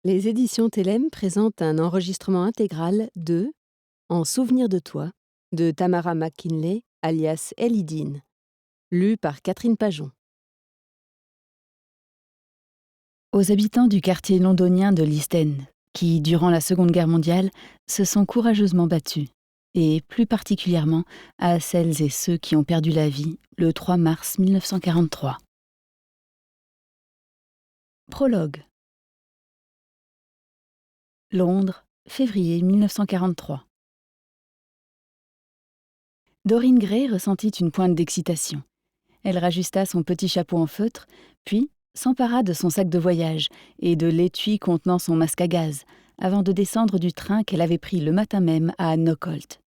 Les éditions Télème présentent un enregistrement intégral de En souvenir de toi de Tamara McKinley, alias Ellie Dean, lu par Catherine Pajon. Aux habitants du quartier londonien de l'East End, qui, durant la Seconde Guerre mondiale, se sont courageusement battus, et plus particulièrement à celles et ceux qui ont perdu la vie le 3 mars 1943. Prologue. Londres, février 1943. Doreen Gray ressentit une pointe d'excitation. Elle rajusta son petit chapeau en feutre, puis s'empara de son sac de voyage et de l'étui contenant son masque à gaz, avant de descendre du train qu'elle avait pris le matin même à Knockholt.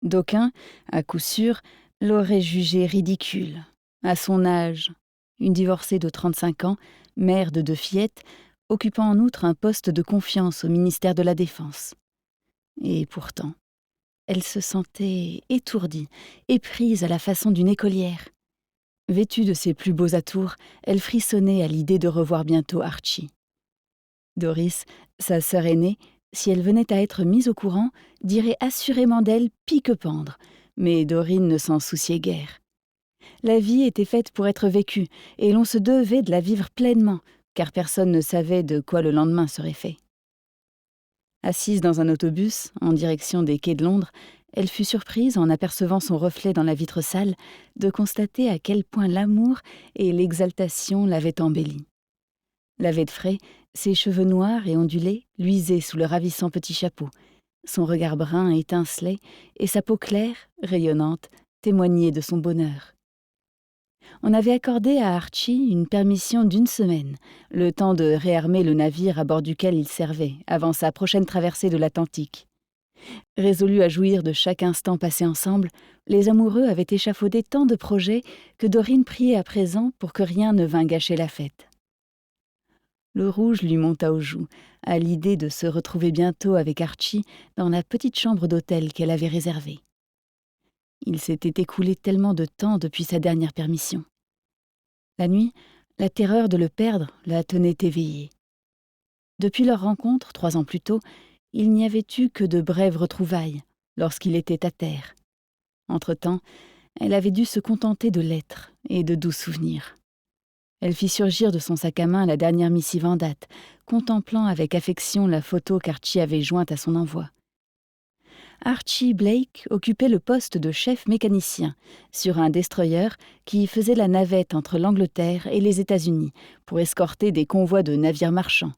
D'aucuns, à coup sûr, l'auraient jugée ridicule. À son âge, une divorcée de 35 ans, mère de 2 fillettes, occupant en outre un poste de confiance au ministère de la Défense. Et pourtant, elle se sentait étourdie, éprise à la façon d'une écolière. Vêtue de ses plus beaux atours, elle frissonnait à l'idée de revoir bientôt Archie. Doris, sa sœur aînée, si elle venait à être mise au courant, dirait assurément d'elle pique-pendre, mais Doreen ne s'en souciait guère. La vie était faite pour être vécue, et l'on se devait de la vivre pleinement, car personne ne savait de quoi le lendemain serait fait. Assise dans un autobus, en direction des quais de Londres, elle fut surprise, en apercevant son reflet dans la vitre sale, de constater à quel point l'amour et l'exaltation l'avaient embellie. Lavée de frais, ses cheveux noirs et ondulés luisaient sous le ravissant petit chapeau. Son regard brun étincelait, et sa peau claire, rayonnante, témoignait de son bonheur. On avait accordé à Archie une permission d'1 semaine, le temps de réarmer le navire à bord duquel il servait, avant sa prochaine traversée de l'Atlantique. Résolus à jouir de chaque instant passé ensemble, les amoureux avaient échafaudé tant de projets que Doreen priait à présent pour que rien ne vînt gâcher la fête. Le rouge lui monta aux joues, à l'idée de se retrouver bientôt avec Archie dans la petite chambre d'hôtel qu'elle avait réservée. Il s'était écoulé tellement de temps depuis sa dernière permission. La nuit, la terreur de le perdre la tenait éveillée. Depuis leur rencontre, 3 ans plus tôt, il n'y avait eu que de brèves retrouvailles, lorsqu'il était à terre. Entre-temps, elle avait dû se contenter de lettres et de doux souvenirs. Elle fit surgir de son sac à main la dernière missive en date, contemplant avec affection la photo qu'Archie avait jointe à son envoi. Archie Blake occupait le poste de chef mécanicien sur un destroyer qui faisait la navette entre l'Angleterre et les États-Unis pour escorter des convois de navires marchands.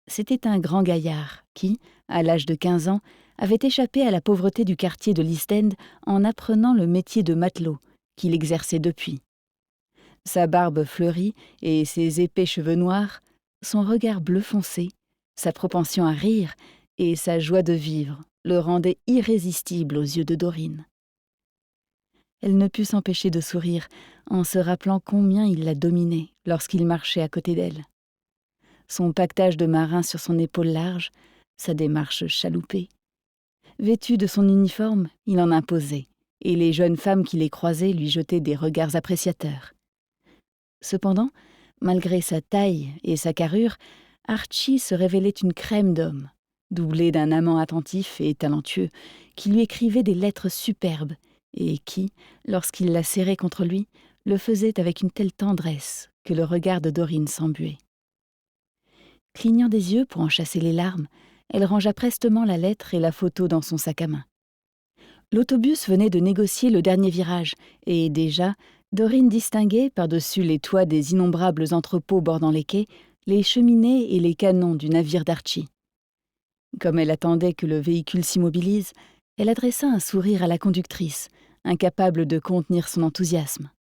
C'était un grand gaillard qui, à l'âge de 15 ans, avait échappé à la pauvreté du quartier de l'East End en apprenant le métier de matelot, qu'il exerçait depuis. Sa barbe fleurie et ses épais cheveux noirs, son regard bleu foncé, sa propension à rire et sa joie de vivre le rendaient irrésistible aux yeux de Doreen. Elle ne put s'empêcher de sourire en se rappelant combien il la dominait lorsqu'il marchait à côté d'elle. Son pactage de marin sur son épaule large, sa démarche chaloupée. Vêtu de son uniforme, il en imposait, et les jeunes femmes qui les croisaient lui jetaient des regards appréciateurs. Cependant, malgré sa taille et sa carrure, Archie se révélait une crème d'homme, doublé d'un amant attentif et talentueux, qui lui écrivait des lettres superbes, et qui, lorsqu'il la serrait contre lui, le faisait avec une telle tendresse que le regard de Doreen s'embuait. Clignant des yeux pour en chasser les larmes, elle rangea prestement la lettre et la photo dans son sac à main. L'autobus venait de négocier le dernier virage, et déjà, Doreen distinguait, par-dessus les toits des innombrables entrepôts bordant les quais, les cheminées et les canons du navire d'Archie. Comme elle attendait que le véhicule s'immobilise, elle adressa un sourire à la conductrice, incapable de contenir son enthousiasme.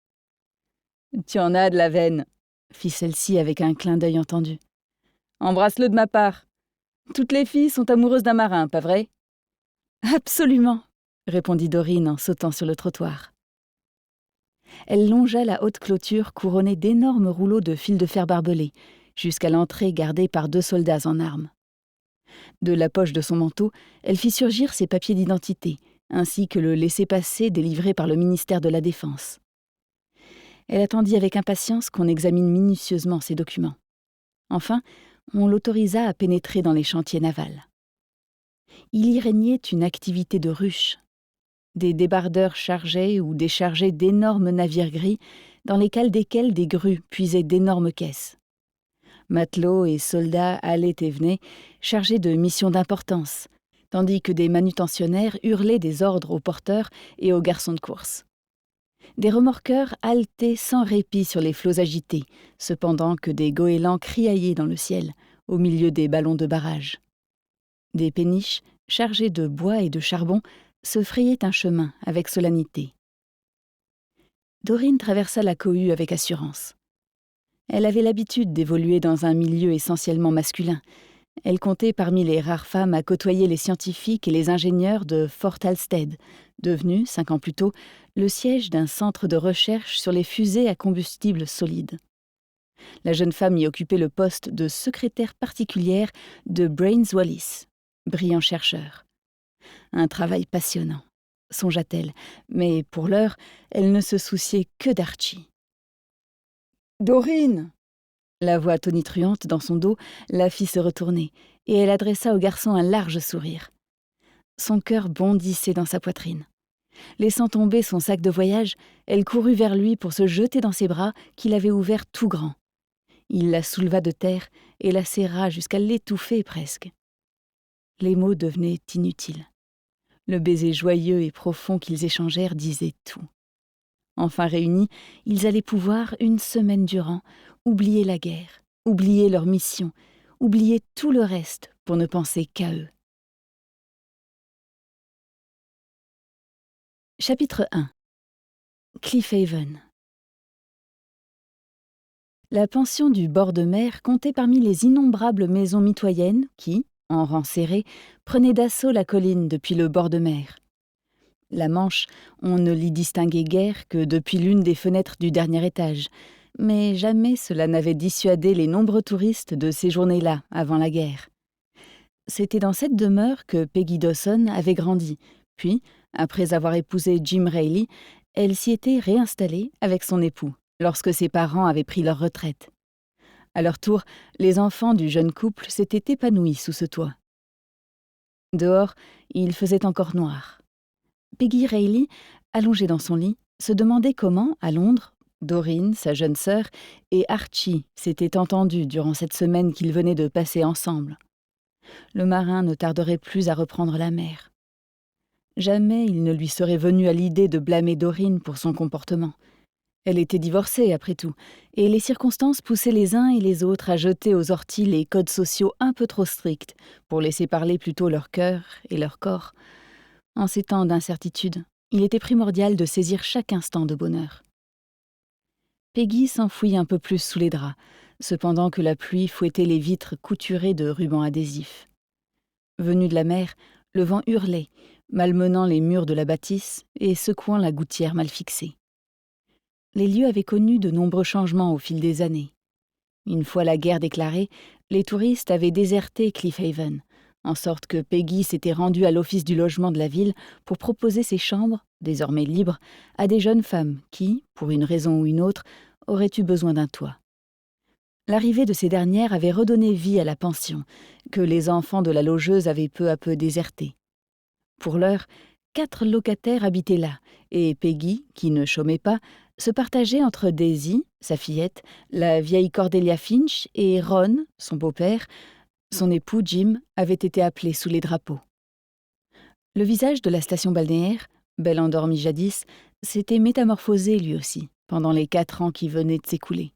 « Tu en as de la veine !» fit celle-ci avec un clin d'œil entendu. « Embrasse-le de ma part. Toutes les filles sont amoureuses d'un marin, pas vrai ?»« Absolument !» répondit Doreen en sautant sur le trottoir. Elle longea la haute clôture couronnée d'énormes rouleaux de fil de fer barbelés, jusqu'à l'entrée gardée par 2 soldats en armes. De la poche de son manteau, elle fit surgir ses papiers d'identité, ainsi que le laissez-passer délivré par le ministère de la Défense. Elle attendit avec impatience qu'on examine minutieusement ses documents. Enfin, on l'autorisa à pénétrer dans les chantiers navals. Il y régnait une activité de ruche. Des débardeurs chargeaient ou déchargeaient d'énormes navires gris dans les cales desquels des grues puisaient d'énormes caisses. Matelots et soldats allaient et venaient, chargés de missions d'importance, tandis que des manutentionnaires hurlaient des ordres aux porteurs et aux garçons de course. Des remorqueurs haletaient sans répit sur les flots agités, cependant que des goélands criaillaient dans le ciel, au milieu des ballons de barrage. Des péniches, chargées de bois et de charbon, se frayaient un chemin avec solennité. Dorine traversa la cohue avec assurance. Elle avait l'habitude d'évoluer dans un milieu essentiellement masculin. Elle comptait parmi les rares femmes à côtoyer les scientifiques et les ingénieurs de Fort Alstead, devenu, 5 ans plus tôt, le siège d'un centre de recherche sur les fusées à combustible solide. La jeune femme y occupait le poste de secrétaire particulière de Brains Wallis, brillant chercheur. Un travail passionnant, songea-t-elle, mais pour l'heure, elle ne se souciait que d'Archie. « Dorine !» La voix tonitruante dans son dos la fit se retourner, et elle adressa au garçon un large sourire. Son cœur bondissait dans sa poitrine. Laissant tomber son sac de voyage, elle courut vers lui pour se jeter dans ses bras qu'il avait ouverts tout grands. Il la souleva de terre et la serra jusqu'à l'étouffer presque. Les mots devenaient inutiles. Le baiser joyeux et profond qu'ils échangèrent disait tout. Enfin réunis, ils allaient pouvoir, une semaine durant, oublier la guerre, oublier leur mission, oublier tout le reste pour ne penser qu'à eux. Chapitre 1. Cliff Haven. La pension du bord de mer comptait parmi les innombrables maisons mitoyennes qui, en rang serré, prenaient d'assaut la colline depuis le bord de mer. La Manche, on ne l'y distinguait guère que depuis l'une des fenêtres du dernier étage, mais jamais cela n'avait dissuadé les nombreux touristes de séjourner là avant la guerre. C'était dans cette demeure que Peggy Dawson avait grandi, puis, après avoir épousé Jim Reilly, elle s'y était réinstallée avec son époux, lorsque ses parents avaient pris leur retraite. À leur tour, les enfants du jeune couple s'étaient épanouis sous ce toit. Dehors, il faisait encore noir. Peggy Reilly, allongée dans son lit, se demandait comment, à Londres, Dorine, sa jeune sœur, et Archie s'étaient entendus durant cette semaine qu'ils venaient de passer ensemble. Le marin ne tarderait plus à reprendre la mer. Jamais il ne lui serait venu à l'idée de blâmer Dorine pour son comportement. Elle était divorcée, après tout, et les circonstances poussaient les uns et les autres à jeter aux orties les codes sociaux un peu trop stricts pour laisser parler plutôt leur cœur et leur corps. En ces temps d'incertitude, il était primordial de saisir chaque instant de bonheur. Peggy s'enfouit un peu plus sous les draps, cependant que la pluie fouettait les vitres couturées de rubans adhésifs. Venu de la mer, le vent hurlait, malmenant les murs de la bâtisse et secouant la gouttière mal fixée. Les lieux avaient connu de nombreux changements au fil des années. Une fois la guerre déclarée, les touristes avaient déserté Cliff Haven, en sorte que Peggy s'était rendue à l'office du logement de la ville pour proposer ses chambres, désormais libres, à des jeunes femmes qui, pour une raison ou une autre, auraient eu besoin d'un toit. L'arrivée de ces dernières avait redonné vie à la pension, que les enfants de la logeuse avaient peu à peu désertée. Pour l'heure, 4 locataires habitaient là, et Peggy, qui ne chômait pas, se partageait entre Daisy, sa fillette, la vieille Cordelia Finch et Ron, son beau-père. Son époux, Jim, avait été appelé sous les drapeaux. Le visage de la station balnéaire, belle endormie jadis, s'était métamorphosé lui aussi, pendant les 4 ans qui venaient de s'écouler.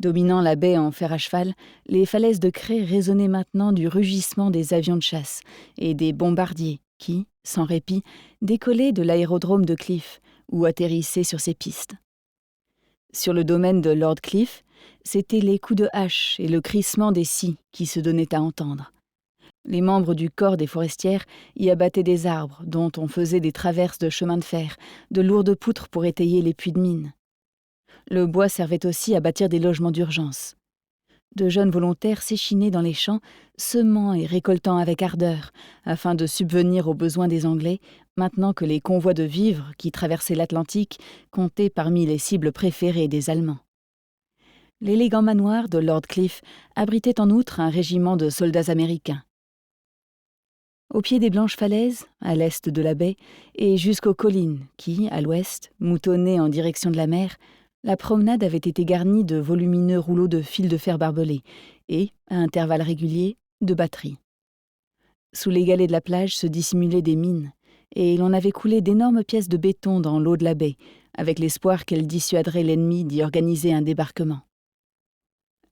Dominant la baie en fer à cheval, les falaises de craie résonnaient maintenant du rugissement des avions de chasse et des bombardiers qui, sans répit, décollaient de l'aérodrome de Cliff ou atterrissaient sur ses pistes. Sur le domaine de Lord Cliff, c'étaient les coups de hache et le crissement des scies qui se donnaient à entendre. Les membres du corps des forestières y abattaient des arbres dont on faisait des traverses de chemin de fer, de lourdes poutres pour étayer les puits de mine. Le bois servait aussi à bâtir des logements d'urgence. De jeunes volontaires s'échinaient dans les champs, semant et récoltant avec ardeur, afin de subvenir aux besoins des Anglais, maintenant que les convois de vivres qui traversaient l'Atlantique comptaient parmi les cibles préférées des Allemands. l'élégant manoir de Lord Cliff abritait en outre un régiment de soldats américains. Au pied des blanches falaises, à l'est de la baie, et jusqu'aux collines qui, à l'ouest, moutonnaient en direction de la mer, la promenade avait été garnie de volumineux rouleaux de fils de fer barbelés et, à intervalles réguliers, de batteries. Sous les galets de la plage se dissimulaient des mines, et l'on avait coulé d'énormes pièces de béton dans l'eau de la baie, avec l'espoir qu'elles dissuaderaient l'ennemi d'y organiser un débarquement.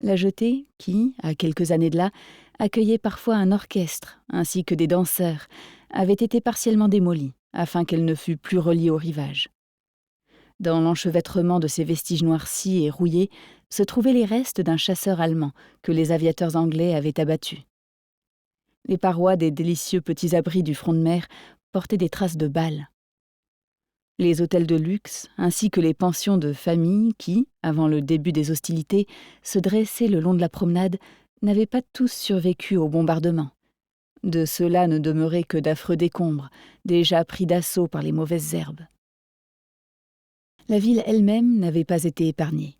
La jetée, qui, à quelques années de là, accueillait parfois un orchestre ainsi que des danseurs, avait été partiellement démolie, afin qu'elle ne fût plus reliée au rivage. Dans l'enchevêtrement de ces vestiges noircis et rouillés se trouvaient les restes d'un chasseur allemand que les aviateurs anglais avaient abattu. Les parois des délicieux petits abris du front de mer portaient des traces de balles. Les hôtels de luxe, ainsi que les pensions de famille qui, avant le début des hostilités, se dressaient le long de la promenade, n'avaient pas tous survécu au bombardement. De ceux-là ne demeuraient que d'affreux décombres, déjà pris d'assaut par les mauvaises herbes. La ville elle-même n'avait pas été épargnée.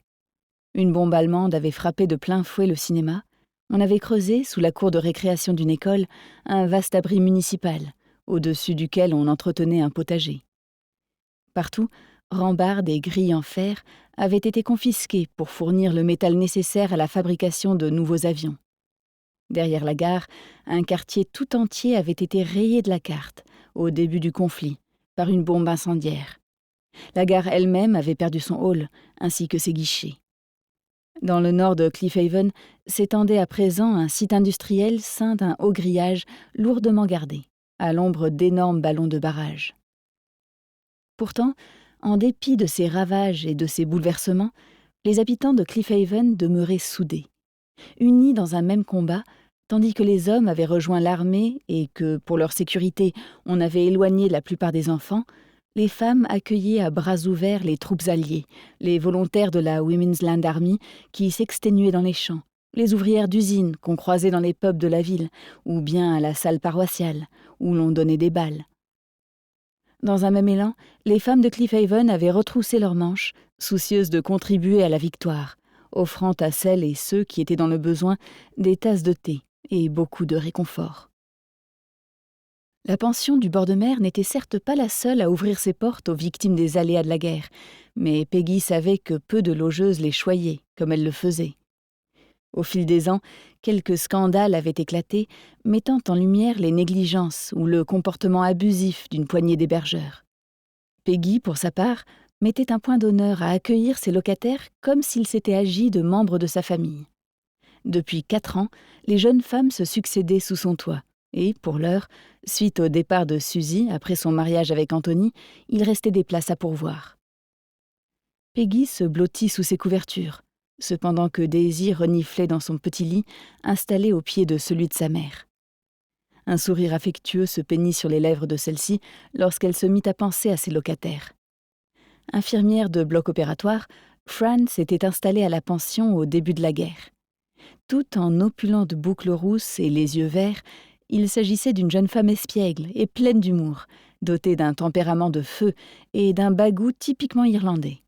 Une bombe allemande avait frappé de plein fouet le cinéma. On avait creusé, sous la cour de récréation d'une école, un vaste abri municipal, au-dessus duquel on entretenait un potager. Partout, rambardes et grilles en fer avaient été confisquées pour fournir le métal nécessaire à la fabrication de nouveaux avions. Derrière la gare, un quartier tout entier avait été rayé de la carte, au début du conflit, par une bombe incendiaire. La gare elle-même avait perdu son hall, ainsi que ses guichets. Dans le nord de Cliffhaven s'étendait à présent un site industriel ceint d'un haut grillage lourdement gardé, à l'ombre d'énormes ballons de barrage. Pourtant, en dépit de ces ravages et de ces bouleversements, les habitants de Cliffhaven demeuraient soudés, unis dans un même combat, tandis que les hommes avaient rejoint l'armée et que, pour leur sécurité, on avait éloigné la plupart des enfants. Les femmes accueillaient à bras ouverts les troupes alliées, les volontaires de la Women's Land Army qui s'exténuaient dans les champs, les ouvrières d'usine qu'on croisait dans les pubs de la ville, ou bien à la salle paroissiale, où l'on donnait des bals. Dans un même élan, les femmes de Cliffhaven avaient retroussé leurs manches, soucieuses de contribuer à la victoire, offrant à celles et ceux qui étaient dans le besoin des tasses de thé et beaucoup de réconfort. La pension du bord de mer n'était certes pas la seule à ouvrir ses portes aux victimes des aléas de la guerre, mais Peggy savait que peu de logeuses les choyaient, comme elle le faisait. Au fil des ans, quelques scandales avaient éclaté, mettant en lumière les négligences ou le comportement abusif d'une poignée d'hébergeurs. Peggy, pour sa part, mettait un point d'honneur à accueillir ses locataires comme s'il s'était agi de membres de sa famille. Depuis 4 ans, les jeunes femmes se succédaient sous son toit, et, pour l'heure, suite au départ de Suzy après son mariage avec Anthony, il restait des places à pourvoir. Peggy se blottit sous ses couvertures, cependant que Daisy reniflait dans son petit lit, installé au pied de celui de sa mère. Un sourire affectueux se peignit sur les lèvres de celle-ci lorsqu'elle se mit à penser à ses locataires. Infirmière de bloc opératoire, Fran s'était installée à la pension au début de la guerre. Tout en opulentes boucles rousses et les yeux verts, il s'agissait d'une jeune femme espiègle et pleine d'humour, dotée d'un tempérament de feu et d'un bagout typiquement irlandais.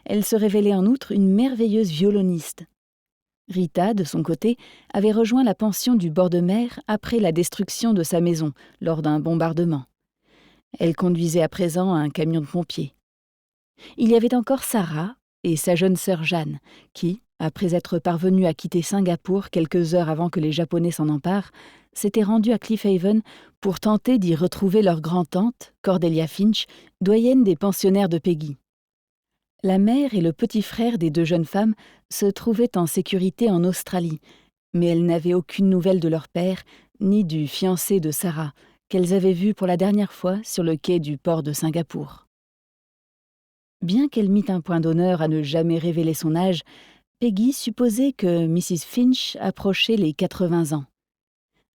Elle se révélait en outre une merveilleuse violoniste. Rita, de son côté, avait rejoint la pension du bord de mer après la destruction de sa maison lors d'un bombardement. Elle conduisait à présent un camion de pompiers. Il y avait encore Sarah et sa jeune sœur Jeanne, qui, après être parvenue à quitter Singapour quelques heures avant que les Japonais s'en emparent, s'étaient rendues à Cliffhaven pour tenter d'y retrouver leur grand-tante, Cordelia Finch, doyenne des pensionnaires de Peggy. La mère et le petit frère des 2 jeunes femmes se trouvaient en sécurité en Australie, mais elles n'avaient aucune nouvelle de leur père, ni du fiancé de Sarah, qu'elles avaient vu pour la dernière fois sur le quai du port de Singapour. Bien qu'elle mît un point d'honneur à ne jamais révéler son âge, Peggy supposait que Mrs. Finch approchait les 80 ans.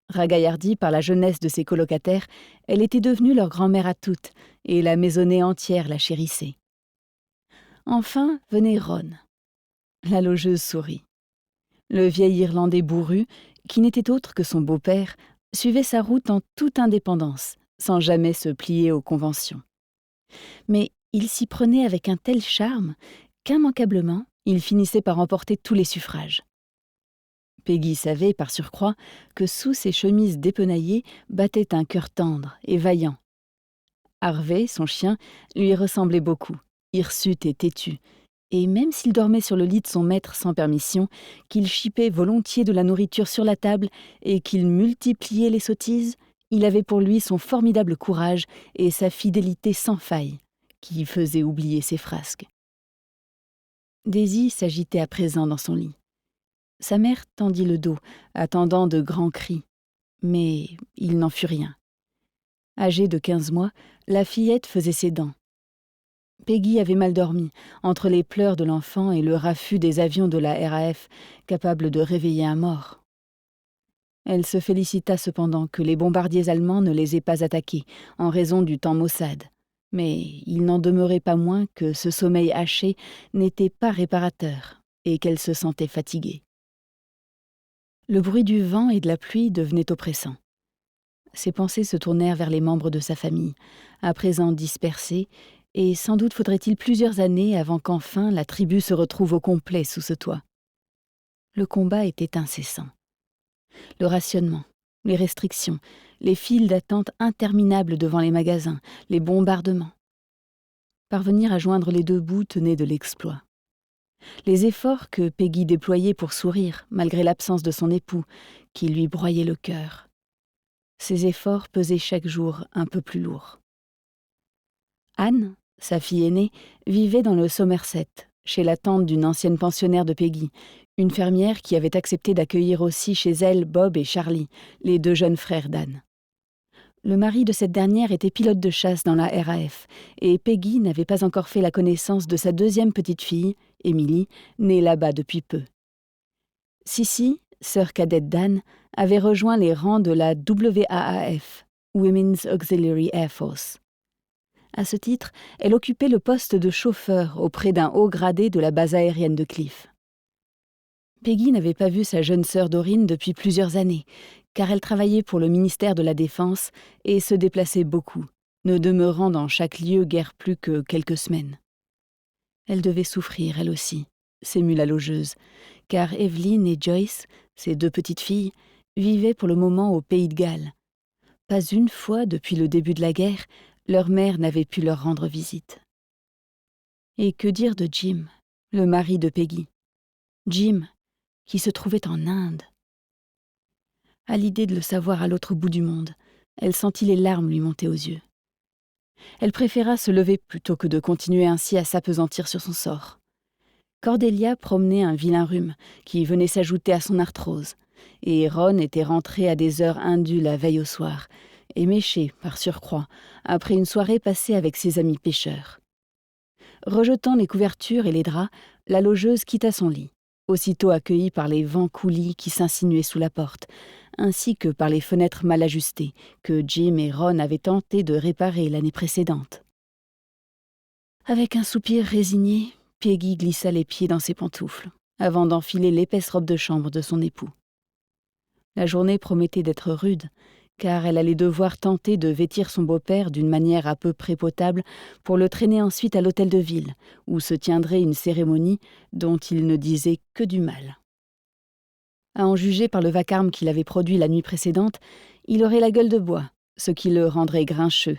Ragaillardie par la jeunesse de ses colocataires, elle était devenue leur grand-mère à toutes, et la maisonnée entière la chérissait. Enfin venait Ron. La logeuse sourit. Le vieil Irlandais bourru, qui n'était autre que son beau-père, suivait sa route en toute indépendance, sans jamais se plier aux conventions. Mais il s'y prenait avec un tel charme qu'immanquablement, Il finissait par emporter tous les suffrages. Peggy savait, par surcroît, que sous ses chemises dépenaillées battait un cœur tendre et vaillant. Harvey, son chien, lui ressemblait beaucoup, hirsute et têtu, et même s'il dormait sur le lit de son maître sans permission, qu'il chipait volontiers de la nourriture sur la table et qu'il multipliait les sottises, il avait pour lui son formidable courage et sa fidélité sans faille, qui faisaient oublier ses frasques. Daisy s'agitait à présent dans son lit. Sa mère tendit le dos, attendant de grands cris, mais il n'en fut rien. Âgée de 15 mois, la fillette faisait ses dents. Peggy avait mal dormi, entre les pleurs de l'enfant et le raffut des avions de la RAF, capables de réveiller un mort. Elle se félicita cependant que les bombardiers allemands ne les aient pas attaqués, en raison du temps maussade. Mais il n'en demeurait pas moins que ce sommeil haché n'était pas réparateur, et qu'elle se sentait fatiguée. Le bruit du vent et de la pluie devenait oppressant. Ses pensées se tournèrent vers les membres de sa famille, à présent dispersés, et sans doute faudrait-il plusieurs années avant qu'enfin la tribu se retrouve au complet sous ce toit. Le combat était incessant. Le rationnement, les restrictions, les files d'attente interminables devant les magasins, les bombardements. Parvenir à joindre les deux bouts tenait de l'exploit. Les efforts que Peggy déployait pour sourire, malgré l'absence de son époux, qui lui broyait le cœur. Ces efforts pesaient chaque jour un peu plus lourd. Anne, sa fille aînée, vivait dans le Somerset, chez la tante d'une ancienne pensionnaire de Peggy, une fermière qui avait accepté d'accueillir aussi chez elle Bob et Charlie, les deux jeunes frères d'Anne. Le mari de cette dernière était pilote de chasse dans la RAF, et Peggy n'avait pas encore fait la connaissance de sa deuxième petite fille, Emily, née là-bas depuis peu. Sissy, sœur cadette d'Anne, avait rejoint les rangs de la WAAF, Women's Auxiliary Air Force. À ce titre, elle occupait le poste de chauffeur auprès d'un haut gradé de la base aérienne de Cliff. Peggy n'avait pas vu sa jeune sœur Dorine depuis plusieurs années, car elle travaillait pour le ministère de la Défense et se déplaçait beaucoup, ne demeurant dans chaque lieu guère plus que quelques semaines. Elle devait souffrir, elle aussi, s'émut la logeuse, car Evelyn et Joyce, ses deux petites filles, vivaient pour le moment au Pays de Galles. Pas une fois depuis le début de la guerre, leur mère n'avait pu leur rendre visite. Et que dire de Jim, le mari de Peggy? Jim, qui se trouvait en Inde. À l'idée de le savoir à l'autre bout du monde, elle sentit les larmes lui monter aux yeux. Elle préféra se lever plutôt que de continuer ainsi à s'appesantir sur son sort. Cordelia promenait un vilain rhume qui venait s'ajouter à son arthrose, et Ron était rentré à des heures indues la veille au soir, éméché par surcroît, après une soirée passée avec ses amis pêcheurs. Rejetant les couvertures et les draps, la logeuse quitta son lit, aussitôt accueillie par les vents coulis qui s'insinuaient sous la porte, ainsi que par les fenêtres mal ajustées que Jim et Ron avaient tenté de réparer l'année précédente. Avec un soupir résigné, Peggy glissa les pieds dans ses pantoufles, avant d'enfiler l'épaisse robe de chambre de son époux. La journée promettait d'être rude, car elle allait devoir tenter de vêtir son beau-père d'une manière à peu près potable pour le traîner ensuite à l'hôtel de ville, où se tiendrait une cérémonie dont il ne disait que du mal. À en juger par le vacarme qu'il avait produit la nuit précédente, il aurait la gueule de bois, ce qui le rendrait grincheux.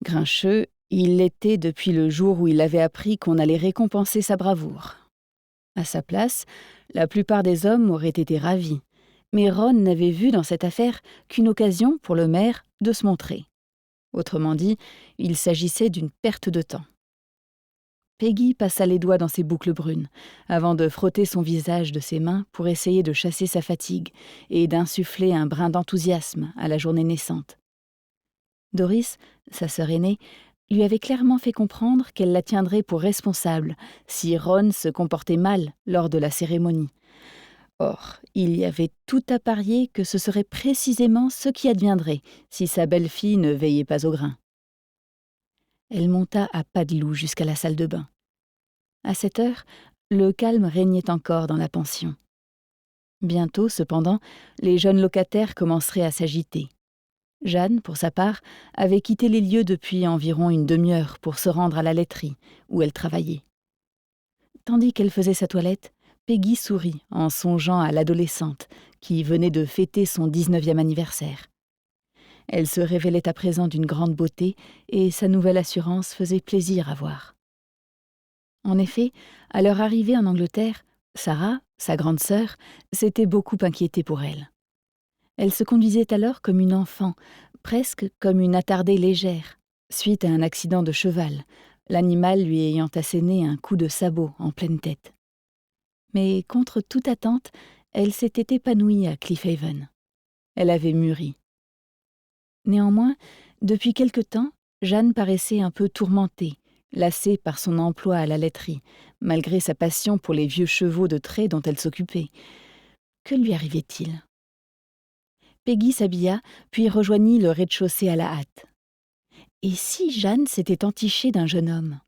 Grincheux, il l'était depuis le jour où il avait appris qu'on allait récompenser sa bravoure. À sa place, la plupart des hommes auraient été ravis. Mais Ron n'avait vu dans cette affaire qu'une occasion pour le maire de se montrer. Autrement dit, il s'agissait d'une perte de temps. Peggy passa les doigts dans ses boucles brunes, avant de frotter son visage de ses mains pour essayer de chasser sa fatigue et d'insuffler un brin d'enthousiasme à la journée naissante. Doris, sa sœur aînée, lui avait clairement fait comprendre qu'elle la tiendrait pour responsable si Ron se comportait mal lors de la cérémonie. Or, il y avait tout à parier que ce serait précisément ce qui adviendrait si sa belle-fille ne veillait pas au grain. Elle monta à pas de loup jusqu'à la salle de bain. À cette heure, le calme régnait encore dans la pension. Bientôt, cependant, les jeunes locataires commenceraient à s'agiter. Jeanne, pour sa part, avait quitté les lieux depuis environ une demi-heure pour se rendre à la laiterie, où elle travaillait. Tandis qu'elle faisait sa toilette, Peggy sourit en songeant à l'adolescente qui venait de fêter son 19e anniversaire. Elle se révélait à présent d'une grande beauté et sa nouvelle assurance faisait plaisir à voir. En effet, à leur arrivée en Angleterre, Sarah, sa grande sœur, s'était beaucoup inquiétée pour elle. Elle se conduisait alors comme une enfant, presque comme une attardée légère, suite à un accident de cheval, l'animal lui ayant asséné un coup de sabot en pleine tête. Mais contre toute attente, elle s'était épanouie à Cliffhaven. Elle avait mûri. Néanmoins, depuis quelque temps, Jeanne paraissait un peu tourmentée, lassée par son emploi à la laiterie, malgré sa passion pour les vieux chevaux de trait dont elle s'occupait. Que lui arrivait-il ? Peggy s'habilla, puis rejoignit le rez-de-chaussée à la hâte. Et si Jeanne s'était entichée d'un jeune homme ?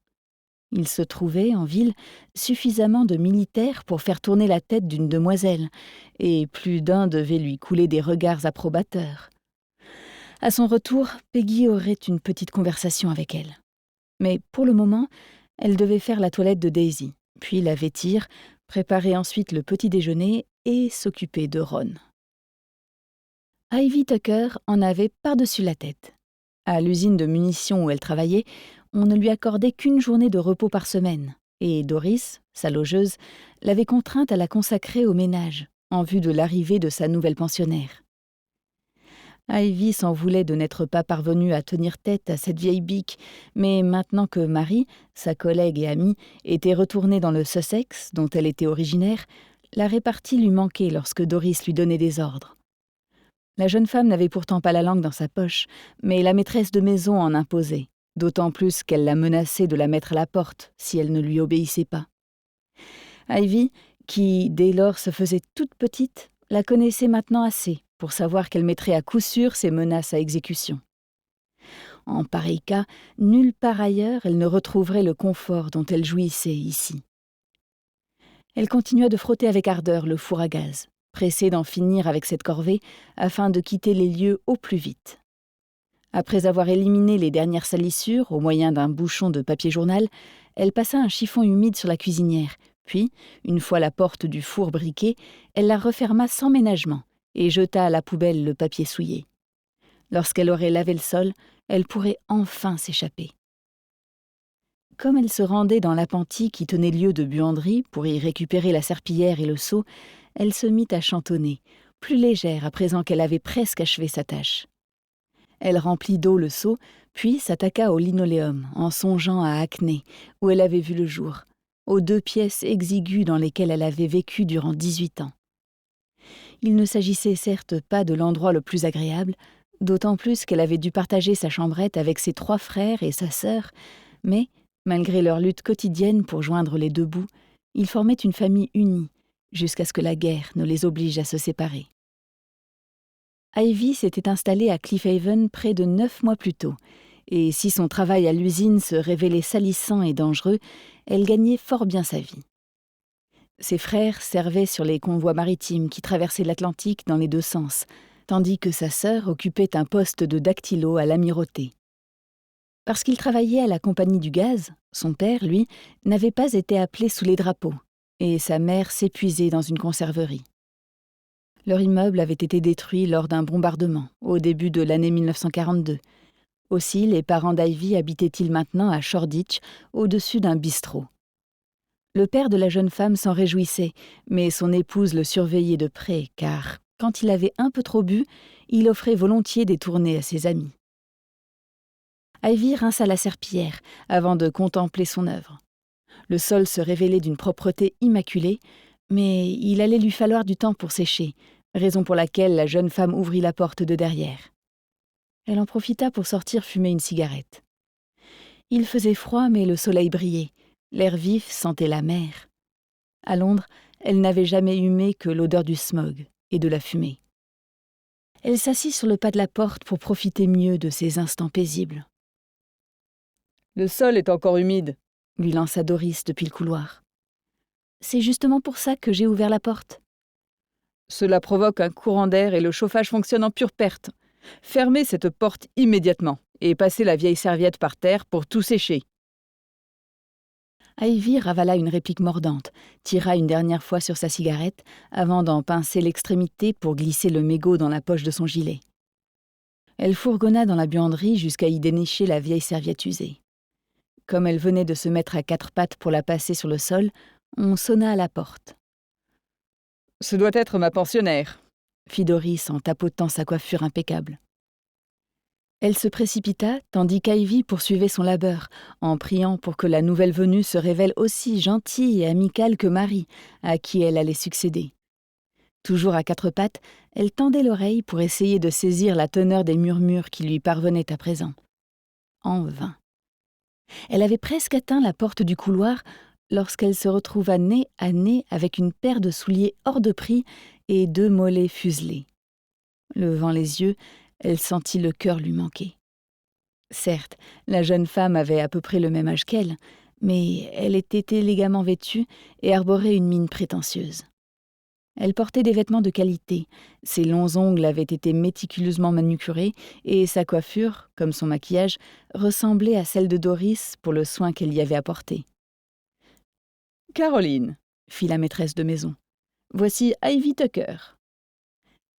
Il se trouvait, en ville, suffisamment de militaires pour faire tourner la tête d'une demoiselle, et plus d'un devait lui couler des regards approbateurs. À son retour, Peggy aurait une petite conversation avec elle. Mais pour le moment, elle devait faire la toilette de Daisy, puis la vêtir, préparer ensuite le petit déjeuner et s'occuper de Ron. Ivy Tucker en avait par-dessus la tête. À l'usine de munitions où elle travaillait, on ne lui accordait qu'une journée de repos par semaine, et Doris, sa logeuse, l'avait contrainte à la consacrer au ménage, en vue de l'arrivée de sa nouvelle pensionnaire. Ivy s'en voulait de n'être pas parvenue à tenir tête à cette vieille bique, mais maintenant que Marie, sa collègue et amie, était retournée dans le Sussex, dont elle était originaire, la répartie lui manquait lorsque Doris lui donnait des ordres. La jeune femme n'avait pourtant pas la langue dans sa poche, mais la maîtresse de maison en imposait, d'autant plus qu'elle la menaçait de la mettre à la porte si elle ne lui obéissait pas. Ivy, qui dès lors se faisait toute petite, la connaissait maintenant assez pour savoir qu'elle mettrait à coup sûr ses menaces à exécution. En pareil cas, nulle part ailleurs elle ne retrouverait le confort dont elle jouissait ici. Elle continua de frotter avec ardeur le four à gaz, pressée d'en finir avec cette corvée afin de quitter les lieux au plus vite. Après avoir éliminé les dernières salissures au moyen d'un bouchon de papier journal, elle passa un chiffon humide sur la cuisinière, puis, une fois la porte du four briquée, elle la referma sans ménagement et jeta à la poubelle le papier souillé. Lorsqu'elle aurait lavé le sol, elle pourrait enfin s'échapper. Comme elle se rendait dans l'appentis qui tenait lieu de buanderie pour y récupérer la serpillière et le seau, elle se mit à chantonner, plus légère à présent qu'elle avait presque achevé sa tâche. Elle remplit d'eau le seau, puis s'attaqua au linoléum, en songeant à Hackney, où elle avait vu le jour, aux 2 pièces exiguës dans lesquelles elle avait vécu durant 18 ans. Il ne s'agissait certes pas de l'endroit le plus agréable, d'autant plus qu'elle avait dû partager sa chambrette avec ses 3 frères et sa sœur, mais, malgré leur lutte quotidienne pour joindre les 2 bouts, ils formaient une famille unie, jusqu'à ce que la guerre ne les oblige à se séparer. Ivy s'était installée à Cliffhaven près de 9 mois plus tôt, et si son travail à l'usine se révélait salissant et dangereux, elle gagnait fort bien sa vie. Ses frères servaient sur les convois maritimes qui traversaient l'Atlantique dans les 2 sens, tandis que sa sœur occupait un poste de dactylo à l'amirauté. Parce qu'il travaillait à la compagnie du gaz, son père, lui, n'avait pas été appelé sous les drapeaux, et sa mère s'épuisait dans une conserverie. Leur immeuble avait été détruit lors d'un bombardement, au début de l'année 1942. Aussi, les parents d'Ivy habitaient-ils maintenant à Shoreditch, au-dessus d'un bistrot. Le père de la jeune femme s'en réjouissait, mais son épouse le surveillait de près, car, quand il avait un peu trop bu, il offrait volontiers des tournées à ses amis. Ivy rinça la serpillière avant de contempler son œuvre. Le sol se révélait d'une propreté immaculée, mais il allait lui falloir du temps pour sécher, raison pour laquelle la jeune femme ouvrit la porte de derrière. Elle en profita pour sortir fumer une cigarette. Il faisait froid, mais le soleil brillait. L'air vif sentait la mer. À Londres, elle n'avait jamais humé que l'odeur du smog et de la fumée. Elle s'assit sur le pas de la porte pour profiter mieux de ces instants paisibles. « Le sol est encore humide », lui lança Doris depuis le couloir. « C'est justement pour ça que j'ai ouvert la porte. »« Cela provoque un courant d'air et le chauffage fonctionne en pure perte. Fermez cette porte immédiatement et passez la vieille serviette par terre pour tout sécher. » Ivy ravala une réplique mordante, tira une dernière fois sur sa cigarette avant d'en pincer l'extrémité pour glisser le mégot dans la poche de son gilet. Elle fourgonna dans la buanderie jusqu'à y dénicher la vieille serviette usée. Comme elle venait de se mettre à quatre pattes pour la passer sur le sol, on sonna à la porte. « Ce doit être ma pensionnaire », fit Doris en tapotant sa coiffure impeccable. Elle se précipita, tandis qu'Ivy poursuivait son labeur, en priant pour que la nouvelle venue se révèle aussi gentille et amicale que Marie, à qui elle allait succéder. Toujours à quatre pattes, elle tendait l'oreille pour essayer de saisir la teneur des murmures qui lui parvenaient à présent. En vain. Elle avait presque atteint la porte du couloir lorsqu'elle se retrouva nez à nez avec une paire de souliers hors de prix et deux mollets fuselés. Levant les yeux, elle sentit le cœur lui manquer. Certes, la jeune femme avait à peu près le même âge qu'elle, mais elle était élégamment vêtue et arborait une mine prétentieuse. Elle portait des vêtements de qualité, ses longs ongles avaient été méticuleusement manucurés et sa coiffure, comme son maquillage, ressemblait à celle de Doris pour le soin qu'elle y avait apporté. « Caroline », fit la maîtresse de maison, « voici Ivy Tucker. »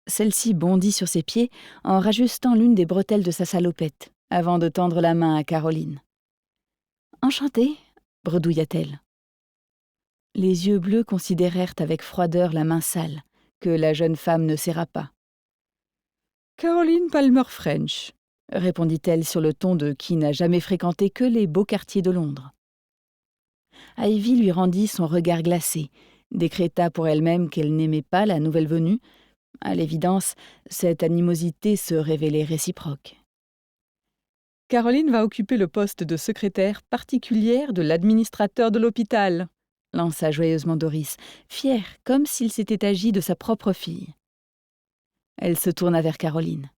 Celle-ci bondit sur ses pieds en rajustant l'une des bretelles de sa salopette, avant de tendre la main à Caroline. « Enchantée » bredouilla-t-elle. Les yeux bleus considérèrent avec froideur la main sale, que la jeune femme ne serra pas. « Caroline Palmer French », répondit-elle sur le ton de qui n'a jamais fréquenté que les beaux quartiers de Londres. Ivy lui rendit son regard glacé, décréta pour elle-même qu'elle n'aimait pas la nouvelle venue. À l'évidence, cette animosité se révélait réciproque. « Caroline va occuper le poste de secrétaire particulière de l'administrateur de l'hôpital », lança joyeusement Doris, fière comme s'il s'était agi de sa propre fille. Elle se tourna vers Caroline.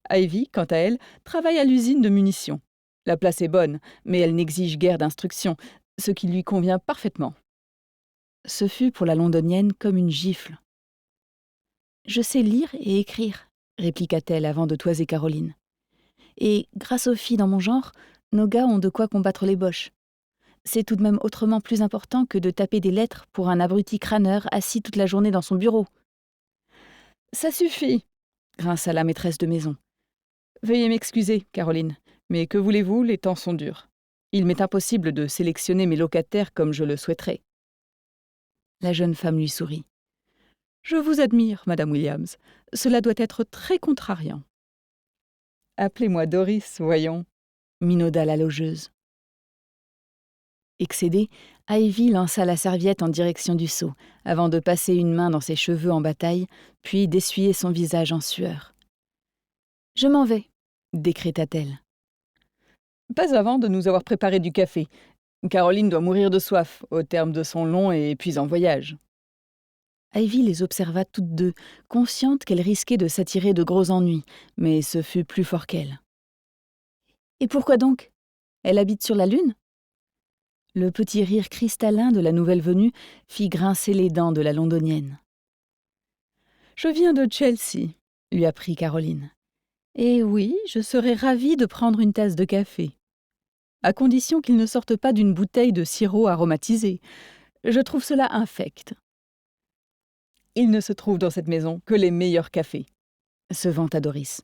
Ivy, quant à elle, travaille à l'usine de munitions. La place est bonne, mais elle n'exige guère d'instruction, ce qui lui convient parfaitement. Ce fut pour la londonienne comme une gifle. « Je sais lire et écrire », répliqua-t-elle avant de toiser Caroline. « Et, grâce aux filles dans mon genre, nos gars ont de quoi combattre les boches. C'est tout de même autrement plus important que de taper des lettres pour un abruti crâneur assis toute la journée dans son bureau. »« Ça suffit !» grinça la maîtresse de maison. « Veuillez m'excuser, Caroline, mais que voulez-vous, les temps sont durs. Il m'est impossible de sélectionner mes locataires comme je le souhaiterais. » La jeune femme lui sourit. « Je vous admire, Madame Williams. Cela doit être très contrariant. »« Appelez-moi Doris, voyons, » minauda la logeuse. Excédée, Ivy lança la serviette en direction du seau, avant de passer une main dans ses cheveux en bataille, puis d'essuyer son visage en sueur. « Je m'en vais », décréta-t-elle. « Pas avant de nous avoir préparé du café. Caroline doit mourir de soif, au terme de son long et épuisant voyage. » Ivy les observa toutes deux, consciente qu'elle risquait de s'attirer de gros ennuis, mais ce fut plus fort qu'elle. « Et pourquoi donc ? Elle habite sur la Lune ?» Le petit rire cristallin de la nouvelle venue fit grincer les dents de la londonienne. « Je viens de Chelsea », lui apprit Caroline. « Et oui, je serais ravie de prendre une tasse de café. À condition qu'il ne sorte pas d'une bouteille de sirop aromatisé. Je trouve cela infect. Il ne se trouve dans cette maison que les meilleurs cafés, » se vanta Doris.